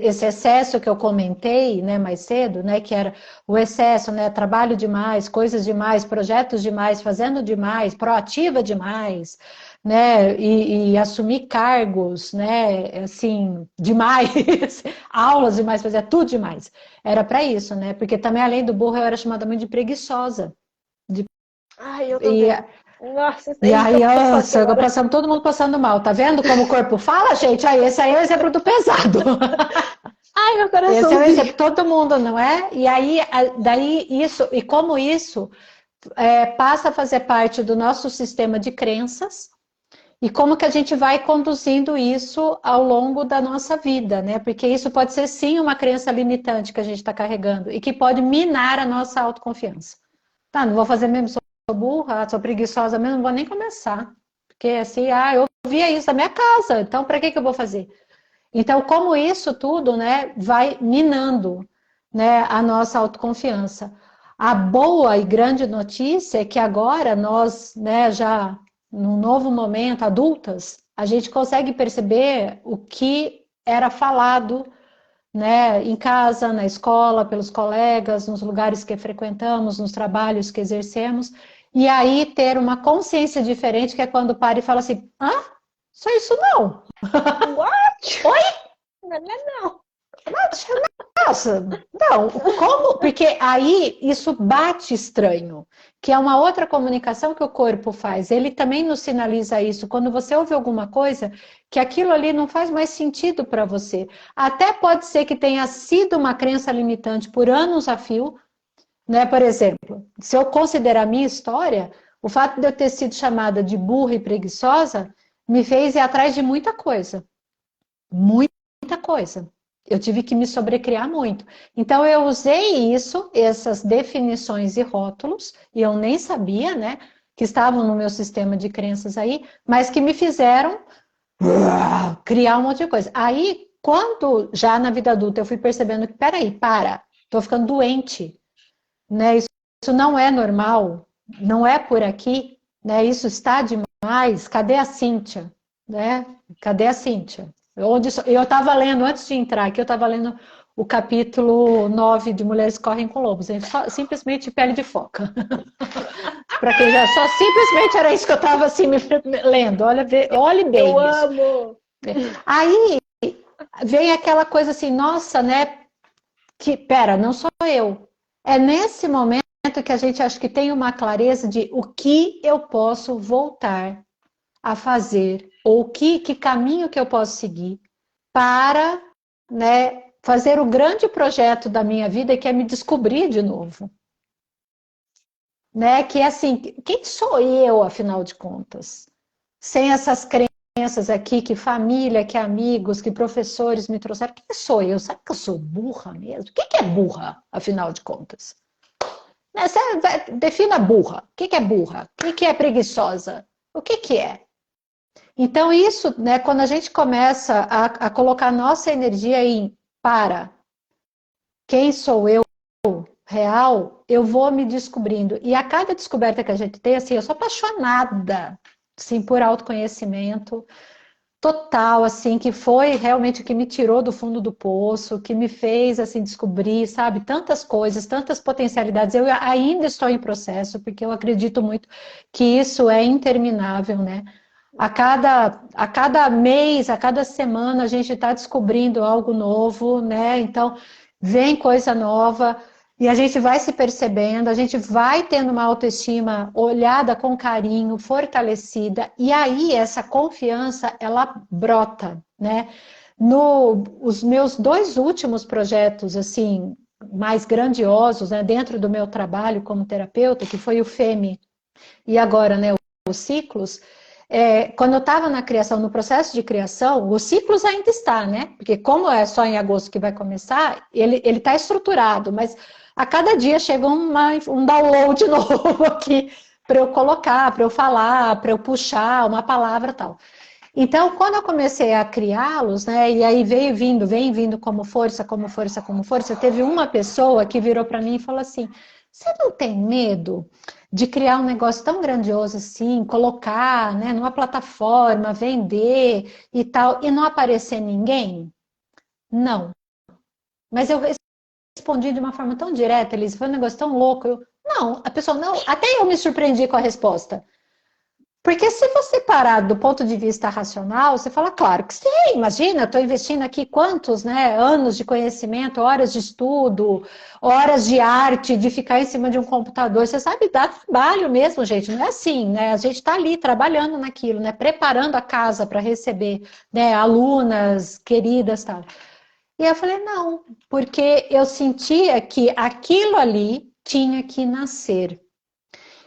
esse excesso que eu comentei, né, mais cedo, né, que era o excesso, né, trabalho demais, coisas demais, projetos demais, fazendo demais, proativa demais, né, e assumir cargos, né, assim, demais, aulas demais, fazer tudo demais. Era para isso, né? Porque também além do burro eu era chamada muito de preguiçosa.
Ai, eu
E,
também. Nossa, isso
e
aí
aí,
tô forte
nossa,
agora.
passando todo mundo passando mal. Tá vendo como o corpo fala, gente? Aí, esse aí é o exemplo do pesado.
Ai, meu
Esse é o
coraçãozinho.
exemplo, todo mundo, não é? E aí, daí isso, e como isso passa a fazer parte do nosso sistema de crenças, e como que a gente vai conduzindo isso ao longo da nossa vida, né? Porque isso pode ser sim uma crença limitante que a gente está carregando e que pode minar a nossa autoconfiança. Tá, não vou fazer mesmo, sou burra, sou preguiçosa mesmo, não vou nem começar. Porque assim, eu via isso da minha casa, então para que eu vou fazer? Então, como isso tudo, né, vai minando, né, a nossa autoconfiança. A boa e grande notícia é que agora nós, né, já num novo momento, adultas, a gente consegue perceber o que era falado, né, em casa, na escola, pelos colegas, nos lugares que frequentamos, nos trabalhos que exercemos, e aí ter uma consciência diferente, que é quando para e fala assim, só isso não.
What?
Oi?
Não, não.
Nossa, não, como? Porque aí isso bate estranho, que é uma outra comunicação que o corpo faz. Ele também nos sinaliza isso. Quando você ouve alguma coisa, que aquilo ali não faz mais sentido para você. Até pode ser que tenha sido uma crença limitante por anos a fio, né? Por exemplo, se eu considerar a minha história, o fato de eu ter sido chamada de burra e preguiçosa me fez ir atrás de muita coisa. Muita coisa. Eu tive que me sobrecriar muito. Então, eu usei isso, essas definições e rótulos, e eu nem sabia, né, que estavam no meu sistema de crenças aí, mas que me fizeram criar um monte de coisa. Aí, quando já na vida adulta eu fui percebendo que, peraí, tô ficando doente, né, isso não é normal, não é por aqui, né, isso está demais, cadê a Cíntia, né, cadê a Cíntia? Eu estava lendo, antes de entrar aqui, eu estava lendo o capítulo 9 de Mulheres que Correm com Lobos, simplesmente pele de foca. Para quem já só simplesmente era isso que eu estava assim lendo. Olhe
Eu
bem isso.
amo.
Aí vem aquela coisa assim, nossa, né? Que pera, não sou eu. É nesse momento que a gente acha que tem uma clareza de o que eu posso voltar a fazer, ou que caminho que eu posso seguir para, né, fazer o grande projeto da minha vida, que é me descobrir de novo. Né? Que é assim, quem sou eu, afinal de contas? Sem essas crenças aqui, que família, que amigos, que professores me trouxeram, quem sou eu? Sabe que eu sou burra mesmo? O que é burra, afinal de contas? Defina burra. O que é burra? O que é preguiçosa? O que é? Então, isso, né, quando a gente começa a colocar nossa energia em quem sou eu real, eu vou me descobrindo. E a cada descoberta que a gente tem, assim, eu sou apaixonada, assim, por autoconhecimento total, assim, que foi realmente o que me tirou do fundo do poço, que me fez, assim, descobrir, sabe, tantas coisas, tantas potencialidades. Eu ainda estou em processo, porque eu acredito muito que isso é interminável, né? A cada mês, a cada semana, a gente está descobrindo algo novo, né? Então, vem coisa nova. E a gente vai se percebendo, a gente vai tendo uma autoestima olhada com carinho, fortalecida, e aí essa confiança, ela brota, né? Os meus 2 últimos projetos, assim, mais grandiosos, né, dentro do meu trabalho como terapeuta, que foi o FEME e agora, né, os Ciclos, quando eu estava na criação, no processo de criação, os Ciclos ainda está, né? Porque como é só em agosto que vai começar, ele está estruturado, mas a cada dia chega um download novo aqui para eu colocar, para eu falar, para eu puxar uma palavra e tal. Então, quando eu comecei a criá-los, né, e aí vem vindo como força, como força, como força, teve uma pessoa que virou para mim e falou assim: você não tem medo de criar um negócio tão grandioso assim, colocar, né, numa plataforma, vender e tal, e não aparecer ninguém? Não. Mas eu respondi de uma forma tão direta, Elis, foi um negócio tão louco. Não, a pessoa não, até eu me surpreendi com a resposta. Porque se você parar do ponto de vista racional, você fala, claro que sim, imagina, estou investindo aqui quantos, né, anos de conhecimento, horas de estudo, horas de arte, de ficar em cima de um computador. Você sabe, dá trabalho mesmo, gente, não é assim, né? A gente está ali trabalhando naquilo, né, preparando a casa para receber, né, alunas queridas e tal. E eu falei, não, porque eu sentia que aquilo ali tinha que nascer.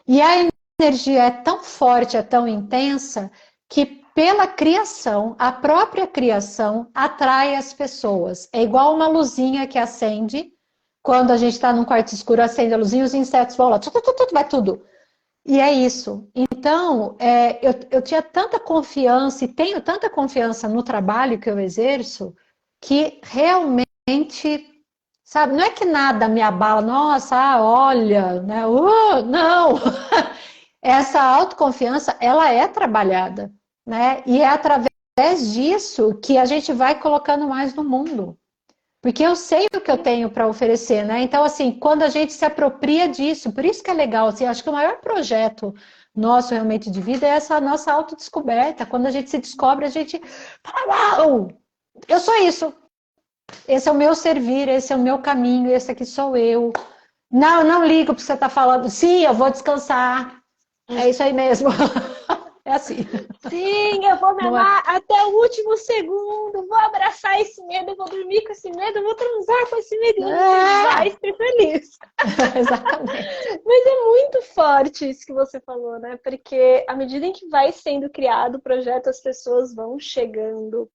E a energia é tão forte, é tão intensa, que pela criação, a própria criação atrai as pessoas. É igual uma luzinha que acende, quando a gente está num quarto escuro, acende a luzinha, os insetos vão lá, vai tudo. E é isso. Então, eu tinha tanta confiança e tenho tanta confiança no trabalho que eu exerço, que realmente, sabe, não é que nada me abala, nossa, olha, né? Não! Essa autoconfiança, ela é trabalhada, né? E é através disso que a gente vai colocando mais no mundo. Porque eu sei o que eu tenho para oferecer, né? Então, assim, quando a gente se apropria disso, por isso que é legal, assim, acho que o maior projeto nosso realmente de vida é essa nossa autodescoberta. Quando a gente se descobre, a gente fala, uau, eu sou isso. Esse é o meu servir, esse é o meu caminho, esse aqui sou eu. Não, não ligo porque você está falando. Sim, eu vou descansar. É isso aí mesmo. É assim.
Sim, eu vou me
Não é?
amar até o último segundo, vou abraçar esse medo, vou dormir com esse medo, vou transar com esse medo, e vai ser feliz.
Exatamente.
Mas é muito forte isso que você falou, né? Porque à medida em que vai sendo criado o projeto, as pessoas vão chegando.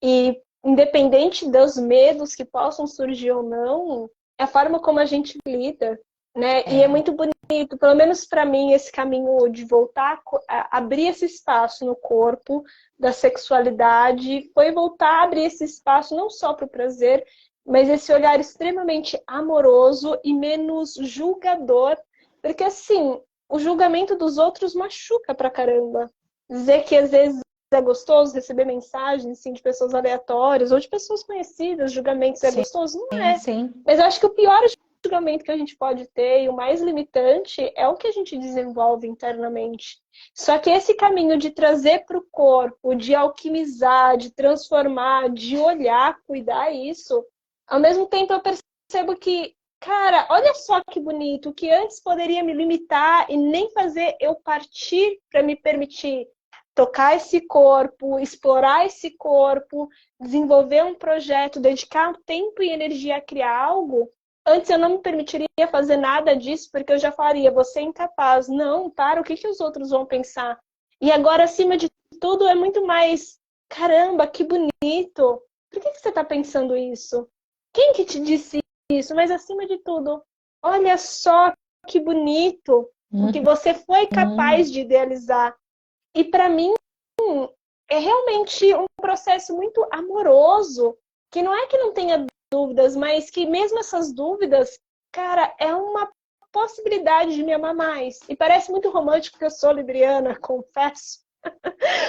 E independente dos medos que possam surgir ou não, é a forma como a gente lida, né? E é muito bonito, pelo menos para mim, esse caminho de voltar a abrir esse espaço no corpo da sexualidade foi voltar a abrir esse espaço não só para o prazer, mas esse olhar extremamente amoroso e menos julgador, porque assim, o julgamento dos outros machuca pra caramba. Dizer que às vezes é gostoso receber mensagens assim, de pessoas aleatórias ou de pessoas conhecidas, julgamentos é gostoso? Não
Sim,
é.
sim.
Mas eu acho que o pior julgamento que a gente pode ter e o mais limitante é o que a gente desenvolve internamente. Só que esse caminho de trazer para o corpo, de alquimizar, de transformar, de olhar, cuidar isso, ao mesmo tempo eu percebo que, cara, olha só que bonito, o que antes poderia me limitar e nem fazer eu partir para me permitir tocar esse corpo, explorar esse corpo, desenvolver um projeto, dedicar tempo e energia a criar algo, antes eu não me permitiria fazer nada disso, porque eu já falaria, você é incapaz. Não, para, o que que os outros vão pensar? E agora, acima de tudo, é muito mais, caramba, que bonito. Por que que você está pensando isso? Quem que te disse isso? Mas acima de tudo, olha só que bonito o que você foi capaz de idealizar. E para mim, é realmente um processo muito amoroso, que não é que não tenha dúvidas, mas que mesmo essas dúvidas, cara, é uma possibilidade de me amar mais. E parece muito romântico que eu sou libriana, confesso.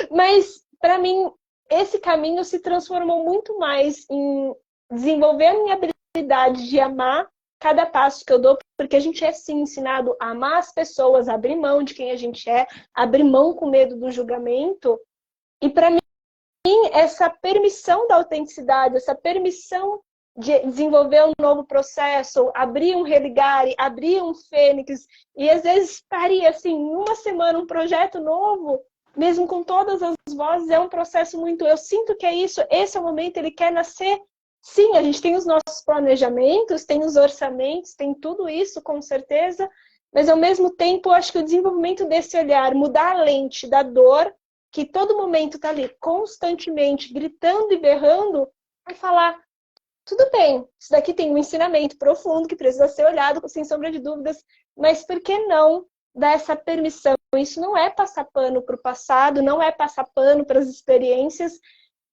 Mas para mim, esse caminho se transformou muito mais em desenvolver a minha habilidade de amar cada passo que eu dou, porque a gente é sim ensinado a amar as pessoas, a abrir mão de quem a gente é, abrir mão com medo do julgamento. E para mim, essa permissão da autenticidade, essa permissão de desenvolver um novo processo, abrir um Religare, abrir um Fênix, e às vezes estaria assim, em uma semana, um projeto novo, mesmo com todas as vozes, é um processo muito... Eu sinto que é isso, esse é o momento, ele quer nascer. Sim, a gente tem os nossos planejamentos, tem os orçamentos, tem tudo isso, com certeza, mas ao mesmo tempo, eu acho que o desenvolvimento desse olhar, mudar a lente da dor, que todo momento está ali, constantemente, gritando e berrando, vai falar, tudo bem, isso daqui tem um ensinamento profundo que precisa ser olhado, sem sombra de dúvidas, mas por que não dar essa permissão? Isso não é passar pano para o passado, não é passar pano para as experiências,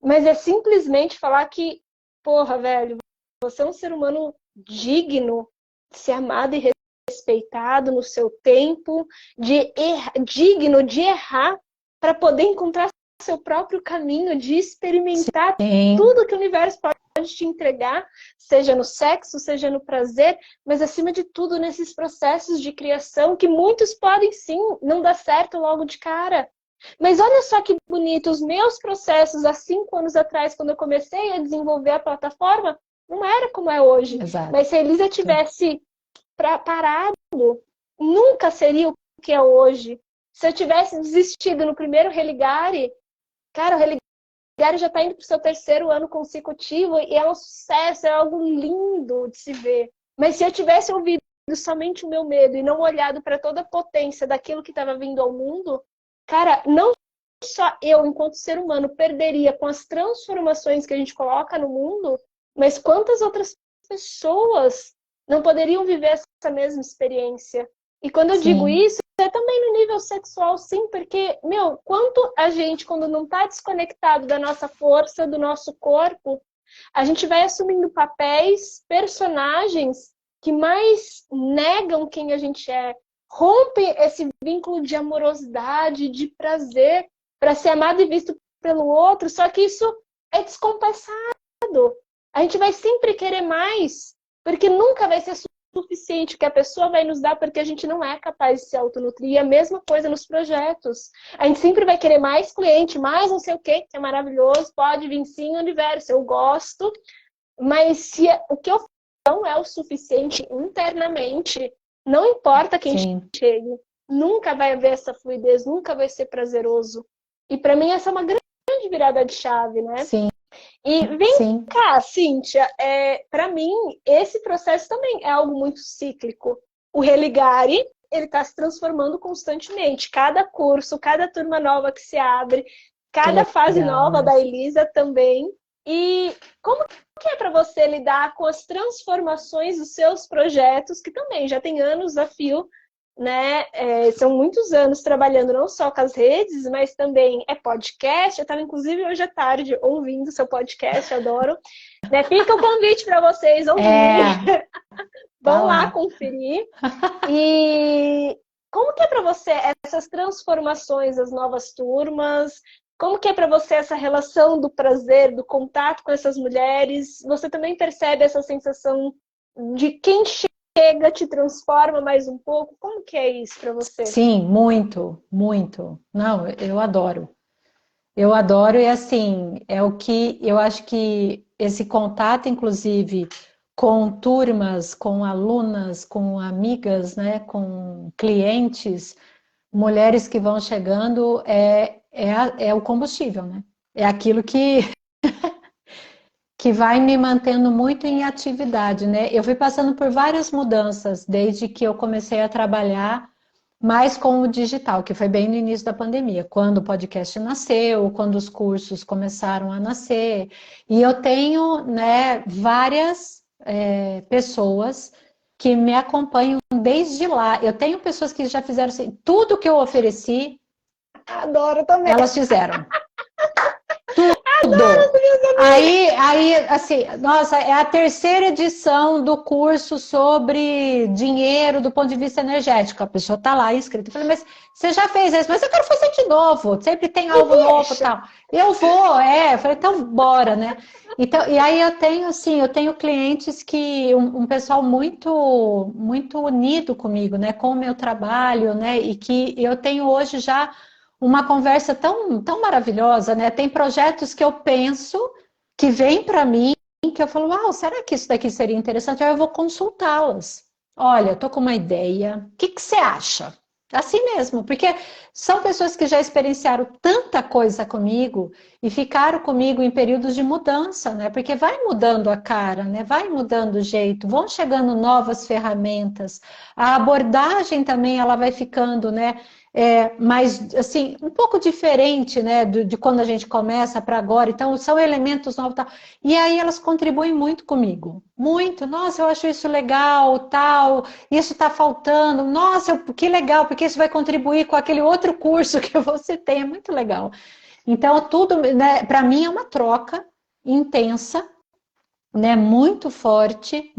mas é simplesmente falar que, porra, velho, você é um ser humano digno de ser amado e respeitado no seu tempo, digno de errar para poder encontrar seu próprio caminho, de experimentar
Sim.
tudo que o universo pode te entregar, seja no sexo, seja no prazer, mas acima de tudo nesses processos de criação que muitos podem sim não dar certo logo de cara. Mas olha só que bonito, os meus processos há 5 anos atrás, quando eu comecei a desenvolver a plataforma, não era como é hoje.
Exato.
Mas se a Elisa tivesse parado, nunca seria o que é hoje. Se eu tivesse desistido no primeiro Religare, cara, o Religare já está indo para o seu 3º ano consecutivo e é um sucesso, é algo lindo de se ver. Mas se eu tivesse ouvido somente o meu medo e não olhado para toda a potência daquilo que estava vindo ao mundo, cara, não só eu, enquanto ser humano, perderia com as transformações que a gente coloca no mundo, mas quantas outras pessoas não poderiam viver essa mesma experiência? E quando eu digo isso, é também no nível sexual, sim, porque, meu, quanto a gente, quando não está desconectado da nossa força, do nosso corpo, a gente vai assumindo papéis, personagens que mais negam quem a gente é, rompem esse vínculo de amorosidade, de prazer, para ser amado e visto pelo outro, só que isso é descompensado. A gente vai sempre querer mais, porque nunca vai ser suficiente que a pessoa vai nos dar, porque a gente não é capaz de se autonutrir. E a mesma coisa nos projetos. A gente sempre vai querer mais cliente, mais não sei o que é maravilhoso, pode vir sim, universo, eu gosto, mas se o que eu faço não é o suficiente internamente, não importa quem chegue, nunca vai haver essa fluidez, nunca vai ser prazeroso. E para mim essa é uma grande virada de chave, né?
Sim.
E vem cá, Cíntia, para mim, esse processo também é algo muito cíclico. O Religare, ele está se transformando constantemente. Cada curso, cada turma nova que se abre, cada fase nova da Elisa também. E como que é para você lidar com as transformações dos seus projetos, que também já tem anos a fio, né? São muitos anos trabalhando não só com as redes, mas também é podcast. Eu estava, inclusive, hoje à tarde ouvindo seu podcast, adoro. Né? Fica o convite para vocês ouvirem. Vão lá conferir. E como que é para você essas transformações, as novas turmas? Como que é para você essa relação do prazer, do contato com essas mulheres? Você também percebe essa sensação de quem chega, te transforma mais um pouco? Como que é isso para você?
Sim, muito, muito. Não, eu adoro. Eu adoro e assim, é o que eu acho que esse contato, inclusive, com turmas, com alunas, com amigas, né, com clientes, mulheres que vão chegando, é o combustível, né? É aquilo que vai me mantendo muito em atividade, né? Eu fui passando por várias mudanças desde que eu comecei a trabalhar mais com o digital, que foi bem no início da pandemia, quando o podcast nasceu, quando os cursos começaram a nascer. E eu tenho, né, várias pessoas que me acompanham desde lá. Eu tenho pessoas que já fizeram assim, tudo que eu ofereci,
adoro também.
Elas fizeram. Tudo. Aí, assim, nossa, é a 3ª edição do curso sobre dinheiro do ponto de vista energético. A pessoa tá lá inscrita. Eu falei, mas você já fez isso? Mas eu quero fazer de novo. Sempre tem algo novo e tal. Eu vou, Eu falei, então bora, né? Então, e aí eu tenho, assim, clientes que, um pessoal muito, muito unido comigo, né? Com o meu trabalho, né? E que eu tenho hoje já uma conversa tão, tão maravilhosa, né? Tem projetos que eu penso que vêm para mim, que eu falo, uau, será que isso daqui seria interessante? Aí eu vou consultá-las. Olha, eu tô com uma ideia, o que que você acha? Assim mesmo, porque são pessoas que já experienciaram tanta coisa comigo e ficaram comigo em períodos de mudança, né? Porque vai mudando a cara, né? Vai mudando o jeito, vão chegando novas ferramentas. A abordagem também, ela vai ficando, né? Mas, assim, um pouco diferente, né? De quando a gente começa para agora. Então, são elementos novos, tal. E aí elas contribuem muito comigo. Muito. Nossa, eu acho isso legal, tal. Isso está faltando. Nossa, que legal, porque isso vai contribuir com aquele outro curso que você tem. É muito legal. Então, tudo, né, para mim é uma troca intensa, né, muito forte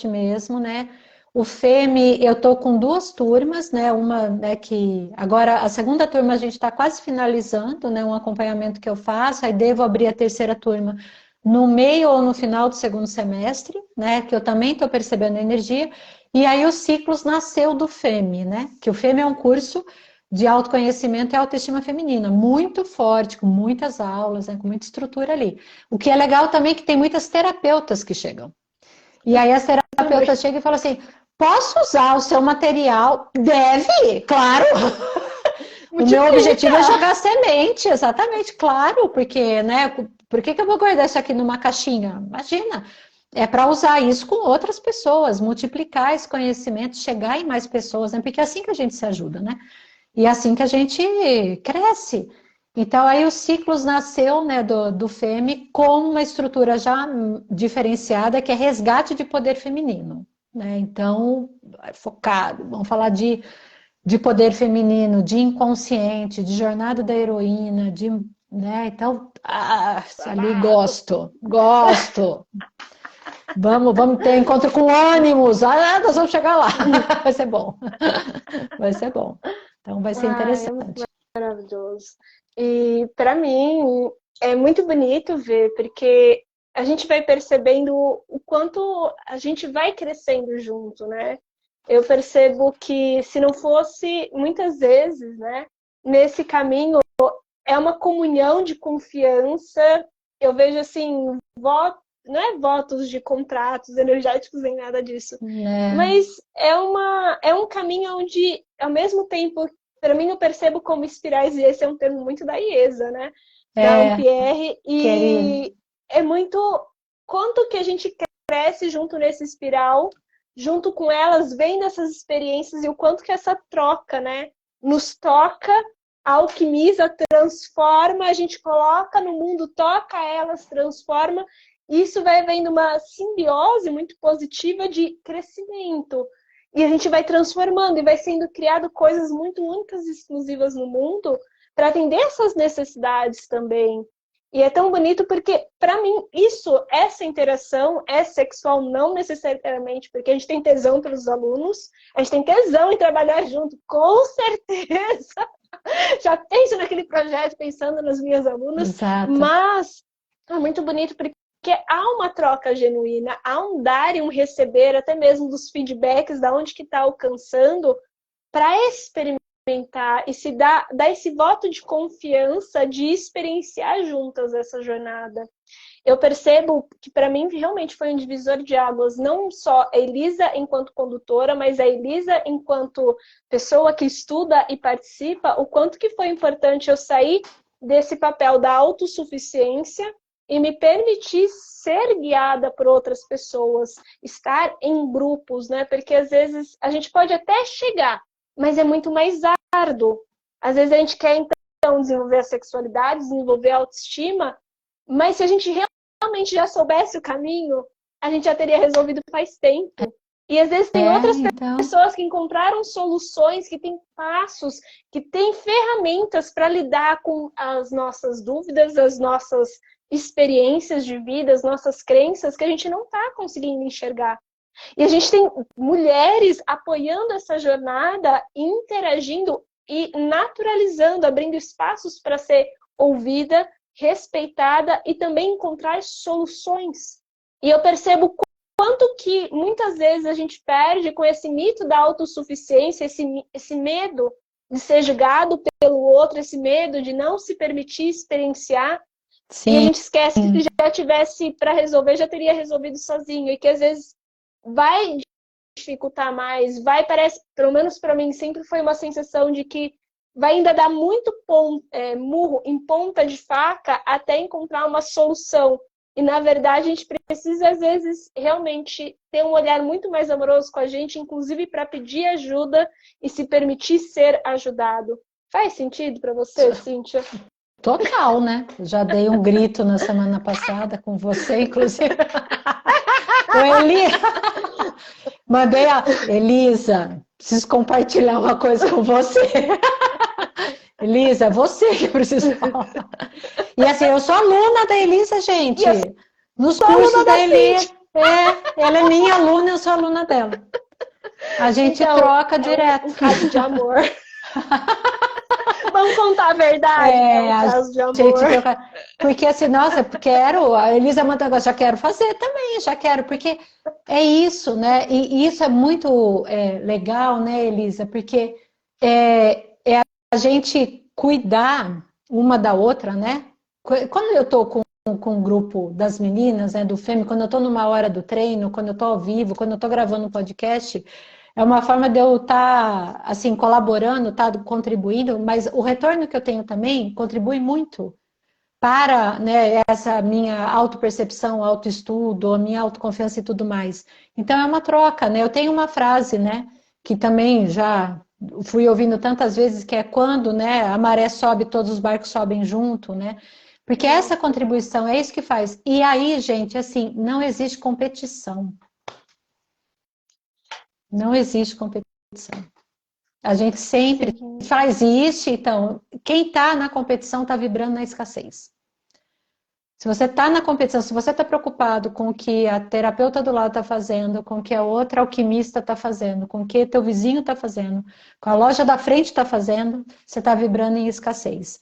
mesmo, né? O FEME, eu tô com duas turmas, né? Uma, né, que agora a segunda turma a gente está quase finalizando, né? Um acompanhamento que eu faço, aí devo abrir a terceira turma no meio ou no final do segundo semestre, né? Que eu também estou percebendo energia. E aí os ciclos nasceu do FEME, né? Que o FEME é um curso de autoconhecimento e autoestima feminina, muito forte, com muitas aulas, né, com muita estrutura ali. O que é legal também é que tem muitas terapeutas que chegam. E aí as terapeutas chegam e falam assim, posso usar o seu material? Deve, claro. O meu objetivo é jogar semente, exatamente, claro, porque, né, por que eu vou guardar isso aqui numa caixinha? Imagina, é para usar isso com outras pessoas, multiplicar esse conhecimento, chegar em mais pessoas, né? Porque é assim que a gente se ajuda, né? E é assim que a gente cresce. Então, aí os ciclos nasceu, né, do FEME com uma estrutura já diferenciada, que é resgate de poder feminino, né? Então, focado, vamos falar de poder feminino, de inconsciente, de jornada da heroína, de, né? Então, ali gosto. Vamos ter encontro com ânimos. Nós vamos chegar lá. Vai ser bom. Vai ser bom. Então vai ser interessante.
É maravilhoso. E para mim é muito bonito ver, porque a gente vai percebendo o quanto a gente vai crescendo junto, né? Eu percebo que se não fosse muitas vezes, né, nesse caminho é uma comunhão de confiança. Eu vejo assim, não é votos de contratos energéticos nem nada disso, mas é um caminho onde, ao mesmo tempo, para mim eu percebo como espirais, e esse é um termo muito da IESA, né? Da Ampère, e é muito quanto que a gente cresce junto nesse espiral, junto com elas, vendo essas experiências e o quanto que essa troca, né, nos toca, alquimiza, transforma, a gente coloca no mundo, toca elas, transforma. Isso vai havendo uma simbiose muito positiva de crescimento. E a gente vai transformando e vai sendo criado coisas muito únicas e exclusivas no mundo para atender essas necessidades também. E é tão bonito porque, para mim, essa interação é sexual, não necessariamente, porque a gente tem tesão pelos alunos, a gente tem tesão em trabalhar junto, com certeza. Já penso naquele projeto, pensando nas minhas alunas. Exato. Mas é muito bonito porque há uma troca genuína, há um dar e um receber, até mesmo dos feedbacks, da onde que está alcançando, para experimentar e se dar esse voto de confiança, de experienciar juntas essa jornada. Eu percebo que para mim realmente foi um divisor de águas, não só a Elisa enquanto condutora, mas a Elisa enquanto pessoa que estuda e participa, o quanto que foi importante eu sair desse papel da autossuficiência e me permitir ser guiada por outras pessoas, estar em grupos, né? Porque às vezes a gente pode até chegar, mas é muito mais árduo. Às vezes a gente quer, então, desenvolver a sexualidade, desenvolver a autoestima, mas se a gente realmente já soubesse o caminho, a gente já teria resolvido faz tempo. E às vezes tem outras pessoas que encontraram soluções, que têm passos, que têm ferramentas para lidar com as nossas dúvidas, as nossas experiências de vida, as nossas crenças, que a gente não está conseguindo enxergar. E a gente tem mulheres apoiando essa jornada, interagindo e naturalizando, abrindo espaços para ser ouvida, respeitada e também encontrar soluções. E eu percebo quanto que muitas vezes a gente perde com esse mito da autossuficiência, esse medo de ser julgado pelo outro, esse medo de não se permitir experienciar, E a
Sim.
gente esquece que se já tivesse para resolver, já teria resolvido sozinho. E que às vezes vai dificultar mais, parece, pelo menos para mim, sempre foi uma sensação de que vai ainda dar muito murro em ponta de faca até encontrar uma solução. E, na verdade, a gente precisa, às vezes, realmente ter um olhar muito mais amoroso com a gente, inclusive para pedir ajuda e se permitir ser ajudado. Faz sentido para você, Cíntia?
Total, né? Já dei um grito na semana passada com você, inclusive. Com Eli. Mandei a Elisa, preciso compartilhar uma coisa com você. Elisa, você que precisa falar. E assim, eu sou aluna da Elisa, gente. Nos cursos da Eli. Ela é minha aluna, eu sou aluna dela. A gente
então,
troca direto.
Um caso de amor. Vamos contar a verdade, um caso de amor.
Troca... Porque assim, nossa, quero, a Elisa manda agora, já quero fazer também, já quero, porque é isso, né? E isso é muito legal, né, Elisa? Porque é a gente cuidar uma da outra, né? Quando eu tô com um grupo das meninas, né, do FEME, quando eu tô numa hora do treino, quando eu tô ao vivo, quando eu tô gravando um podcast, é uma forma de eu estar, assim, colaborando, contribuindo, mas o retorno que eu tenho também contribui muito para, né, essa minha autopercepção, autoestudo, a minha autoconfiança e tudo mais. Então é uma troca, né? Eu tenho uma frase, né, que também já fui ouvindo tantas vezes, que é quando, né, a maré sobe, todos os barcos sobem junto, né? Porque essa contribuição é isso que faz. E aí, gente, assim, não existe competição. Não existe competição. A gente sempre faz isso, então, quem está na competição está vibrando na escassez. Se você está na competição, se você está preocupado com o que a terapeuta do lado está fazendo, com o que a outra alquimista está fazendo, com o que teu vizinho está fazendo, com a loja da frente está fazendo, você está vibrando em escassez.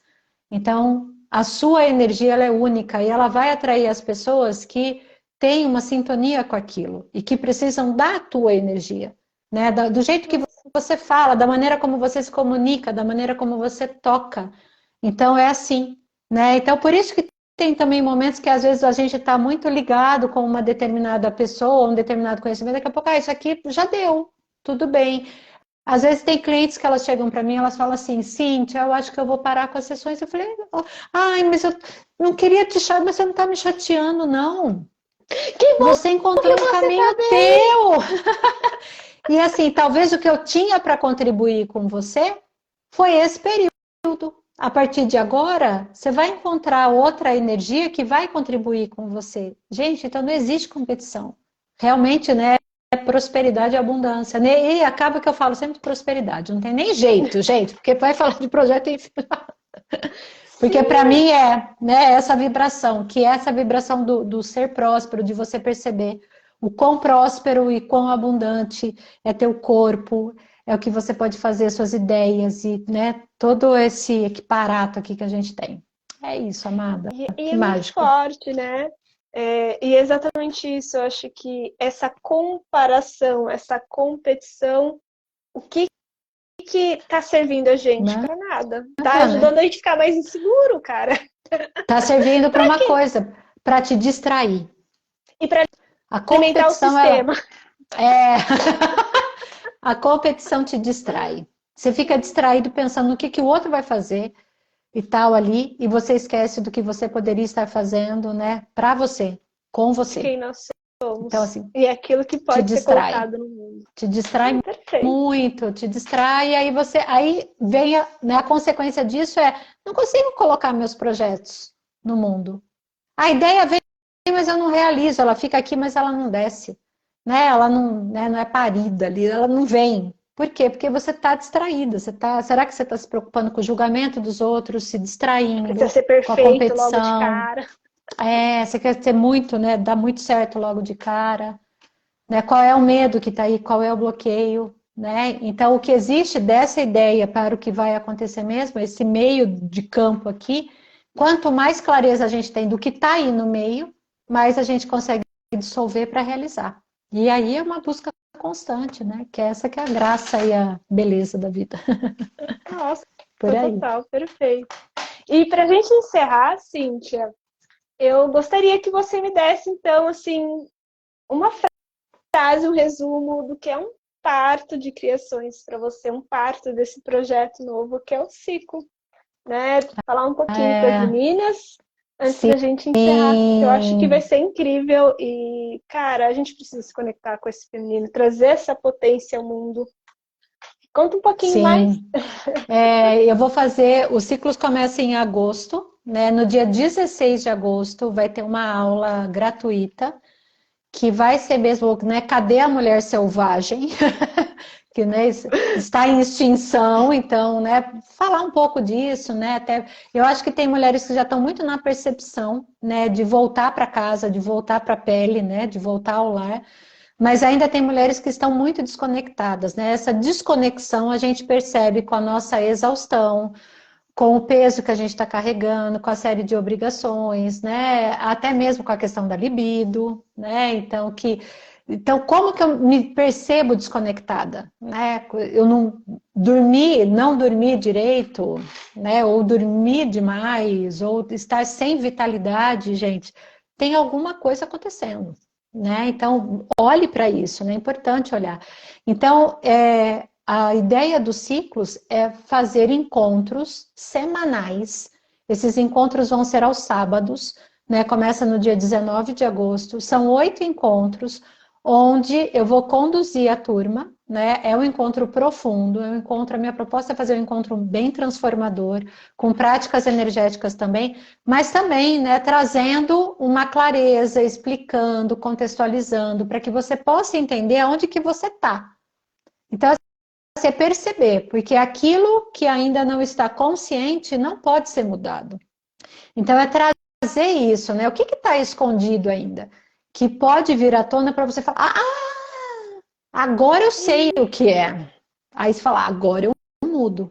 Então, a sua energia ela é única e ela vai atrair as pessoas que têm uma sintonia com aquilo e que precisam da tua energia, né? Do jeito que você fala, da maneira como você se comunica, da maneira como você toca. Então, é assim, né? Então, por isso que tem também momentos que às vezes a gente está muito ligado com uma determinada pessoa, um determinado conhecimento, daqui a pouco, isso aqui já deu, tudo bem. Às vezes tem clientes que elas chegam para mim, elas falam assim, Cíntia, eu acho que eu vou parar com as sessões. Eu falei, ai, mas eu não queria te chatear, mas você não está me chateando, não.
Que bom
você encontrou
que
um caminho
tá
teu. E assim, talvez o que eu tinha para contribuir com você foi esse período. A partir de agora, você vai encontrar outra energia que vai contribuir com você. Gente, então não existe competição. Realmente, né? É prosperidade e abundância. E acaba que eu falo sempre de prosperidade. Não tem nem jeito, gente, porque vai falar de projeto infinito. Porque para mim né, essa vibração, que é essa vibração do ser próspero, de você perceber o quão próspero e quão abundante é teu corpo, é o que você pode fazer, suas ideias e, né, todo esse equiparato aqui que a gente tem. É isso, amada.
E é muito forte, né? E é exatamente isso. Eu acho que essa comparação, essa competição, o que tá servindo a gente? Para nada. Tá ajudando a gente a ficar mais inseguro, cara.
Tá servindo para uma coisa, para te distrair.
E para alimentar o sistema.
A competição te distrai. Você fica distraído pensando no que o outro vai fazer e tal ali, e você esquece do que você poderia estar fazendo, né, para você, com você.
Quem nós somos.
Então, assim,
e aquilo que pode ser colocado no mundo.
Te distrai muito, te distrai, e aí vem a consequência disso não consigo colocar meus projetos no mundo. A ideia vem, mas eu não realizo, ela fica aqui, mas ela não desce. Né? Ela não, né, não é parida ali, ela não vem. Por quê? Porque você está distraída. Será que você está se preocupando com o julgamento dos outros, se distraindo
quer ser perfeito,
com a competição?
Logo de cara.
Você quer ser muito, né? Dar muito certo logo de cara. Né? Qual é o medo que está aí? Qual é o bloqueio? Né? Então, o que existe dessa ideia para o que vai acontecer mesmo, esse meio de campo aqui, quanto mais clareza a gente tem do que está aí no meio, mais a gente consegue dissolver para realizar. E aí é uma busca constante, né? Que é essa que é a graça e a beleza da vida.
Nossa,
por aí.
Total, perfeito. E para a gente encerrar, Cíntia, eu gostaria que você me desse, então, assim, uma frase, um resumo do que é um parto de criações para você, um parto desse projeto novo que é o ciclo, né? Falar um pouquinho para as
É,
meninas antes
sim,
da gente encerrar, que eu acho que vai ser incrível e, cara, a gente precisa se conectar com esse feminino, trazer essa potência ao mundo. Conta um pouquinho mais.
sim. Eu vou fazer, os ciclos começam em agosto, né? No dia 16 de agosto vai ter uma aula gratuita que vai ser mesmo, né? Cadê a mulher selvagem? Que, né, está em extinção, então, né? Falar um pouco disso, né? Até, eu acho que tem mulheres que já estão muito na percepção, né? De voltar para casa, de voltar para a pele, né? De voltar ao lar. Mas ainda tem mulheres que estão muito desconectadas, né? Essa desconexão a gente percebe com a nossa exaustão, com o peso que a gente está carregando, com a série de obrigações, né? Até mesmo com a questão da libido, né? Então, como que eu me percebo desconectada, né? Eu não dormi direito, né? Ou dormir demais, ou estar sem vitalidade, gente, tem alguma coisa acontecendo, né? Então, olhe para isso, né? É importante olhar. Então, a ideia dos ciclos é fazer encontros semanais. Esses encontros vão ser aos sábados, né? Começa no dia 19 de agosto. São 8 encontros, onde eu vou conduzir a turma, né? É um encontro profundo, a minha proposta é fazer um encontro bem transformador, com práticas energéticas também, mas também, né, trazendo uma clareza, explicando, contextualizando, para que você possa entender aonde que você está. Então, você perceber, porque aquilo que ainda não está consciente não pode ser mudado. Então, é trazer isso, né? O que está escondido ainda? Que pode vir à tona para você falar, agora eu sei o que é. Aí você fala, agora eu mudo,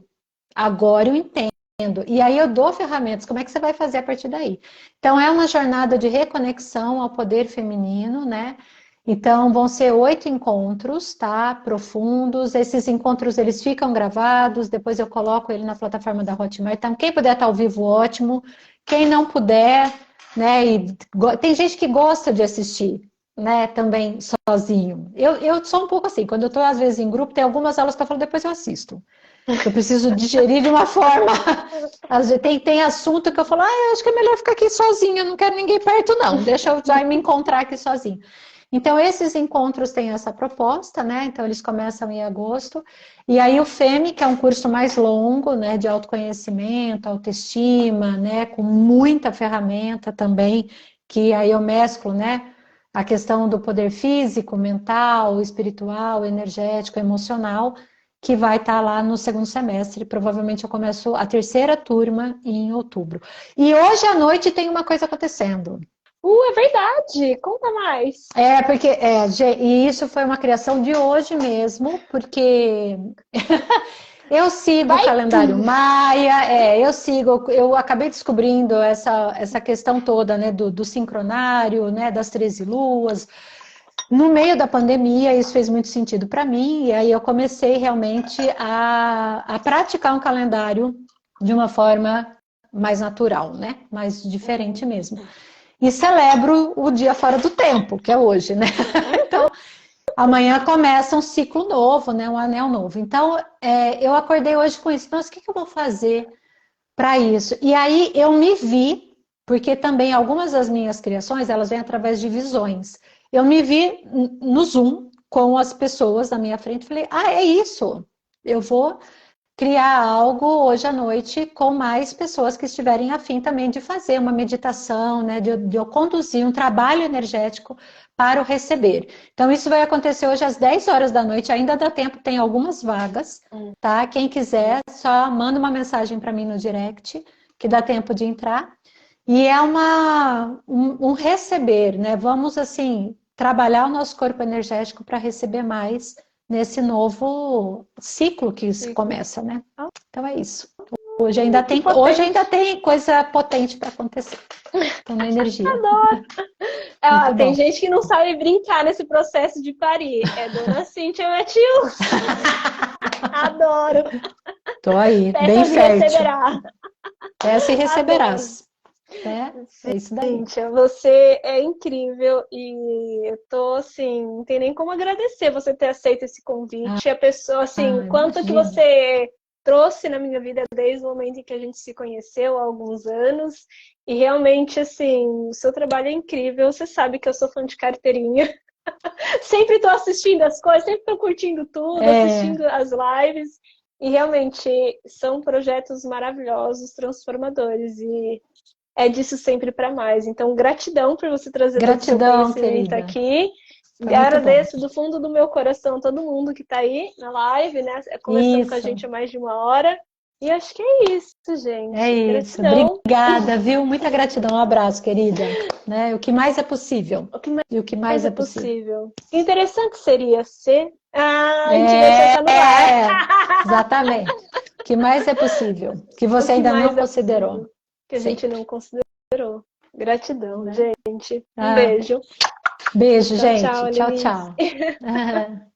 agora eu entendo. E aí eu dou ferramentas, como é que você vai fazer a partir daí? Então, é uma jornada de reconexão ao poder feminino, né? Então, vão ser 8 encontros, tá? Profundos. Esses encontros, eles ficam gravados, depois eu coloco ele na plataforma da Hotmart. Então, quem puder estar ao vivo, ótimo. Quem não puder, né? Tem gente que gosta de assistir, né? Também sozinho. Eu sou um pouco assim, quando eu estou, às vezes, em grupo, tem algumas aulas que eu falo, depois eu assisto. Eu preciso digerir de uma forma. Tem assunto que eu falo, eu acho que é melhor ficar aqui sozinha, eu não quero ninguém perto, não. Deixa eu já me encontrar aqui sozinho. Então, esses encontros têm essa proposta, né? Então, eles começam em agosto. E aí, o FEME, que é um curso mais longo, né? De autoconhecimento, autoestima, né? Com muita ferramenta também, que aí eu mesclo, né? A questão do poder físico, mental, espiritual, energético, emocional, que vai estar lá no segundo semestre. Provavelmente eu começo a terceira turma em outubro. E hoje à noite tem uma coisa acontecendo.
É verdade! Conta mais!
E isso foi uma criação de hoje mesmo, porque eu sigo o
Vai
calendário
tudo!
Maia, eu acabei descobrindo essa questão toda, né, do sincronário, né, das 13 luas. No meio da pandemia, isso fez muito sentido para mim, e aí eu comecei realmente a praticar um calendário de uma forma mais natural, né? Mais diferente mesmo. E celebro o dia fora do tempo, que é hoje, né? Então, amanhã começa um ciclo novo, né? Um anel novo. Então, eu acordei hoje com isso. Nossa, o que eu vou fazer para isso? E aí eu me vi, porque também algumas das minhas criações, elas vêm através de visões. Eu me vi no Zoom com as pessoas na minha frente e falei, é isso. Eu vou criar algo hoje à noite com mais pessoas que estiverem afim também de fazer uma meditação, né, de eu conduzir um trabalho energético para o receber. Então, isso vai acontecer hoje às 10 horas da noite, ainda dá tempo, tem algumas vagas, tá? Quem quiser, só manda uma mensagem para mim no direct, que dá tempo de entrar. E é um receber, né? Vamos, assim, trabalhar o nosso corpo energético para receber mais nesse novo ciclo que se começa, né? Então é isso. Hoje ainda tem coisa potente para acontecer. Então, na energia.
Adoro!
Muito
Tem
bom.
gente que não sabe brincar nesse processo de parir. É Dona Cíntia Matheus. Adoro!
Tô aí, bem
Peças e
fértil.
receberá.
Peça e
Adoro!
receberás. né? É isso daí.
Cíntia, você é incrível e eu tô assim, não tem nem como agradecer você ter aceito esse convite. A pessoa, assim, o quanto que
Imagina.
você trouxe na minha vida desde o momento em que a gente se conheceu há alguns anos. E realmente, assim, o seu trabalho é incrível. Você sabe que eu sou fã de carteirinha. Sempre estou assistindo as coisas, sempre estou curtindo tudo, assistindo as lives. E realmente são projetos maravilhosos, transformadores. E é disso sempre para mais. Então, gratidão por você trazer todo o seu
Gratidão,
conhecimento
querida.
aqui.
Foi muito bom.
Agradeço do fundo do meu coração todo mundo que está aí na live, né? Conversando com a
Isso.
gente há mais de uma hora. E acho que é isso,
É
gente.
isso.
Gratidão.
Obrigada, viu? Muita gratidão. Um abraço, querida. Né? O que mais é possível.
O que
E o que
mais
mais
é
é possível.
possível? Interessante seria ser. Ah, a gente deixa
É,
essa no ar.
exatamente. O que mais é possível. Que
O
você
que
ainda
mais
não
é
considerou.
possível? Que a gente
Sempre.
não considerou. Gratidão,
Né?
gente. Um
Ah,
beijo.
beijo,
Tchau, tchau,
gente. Tchau,
Annelise.
tchau.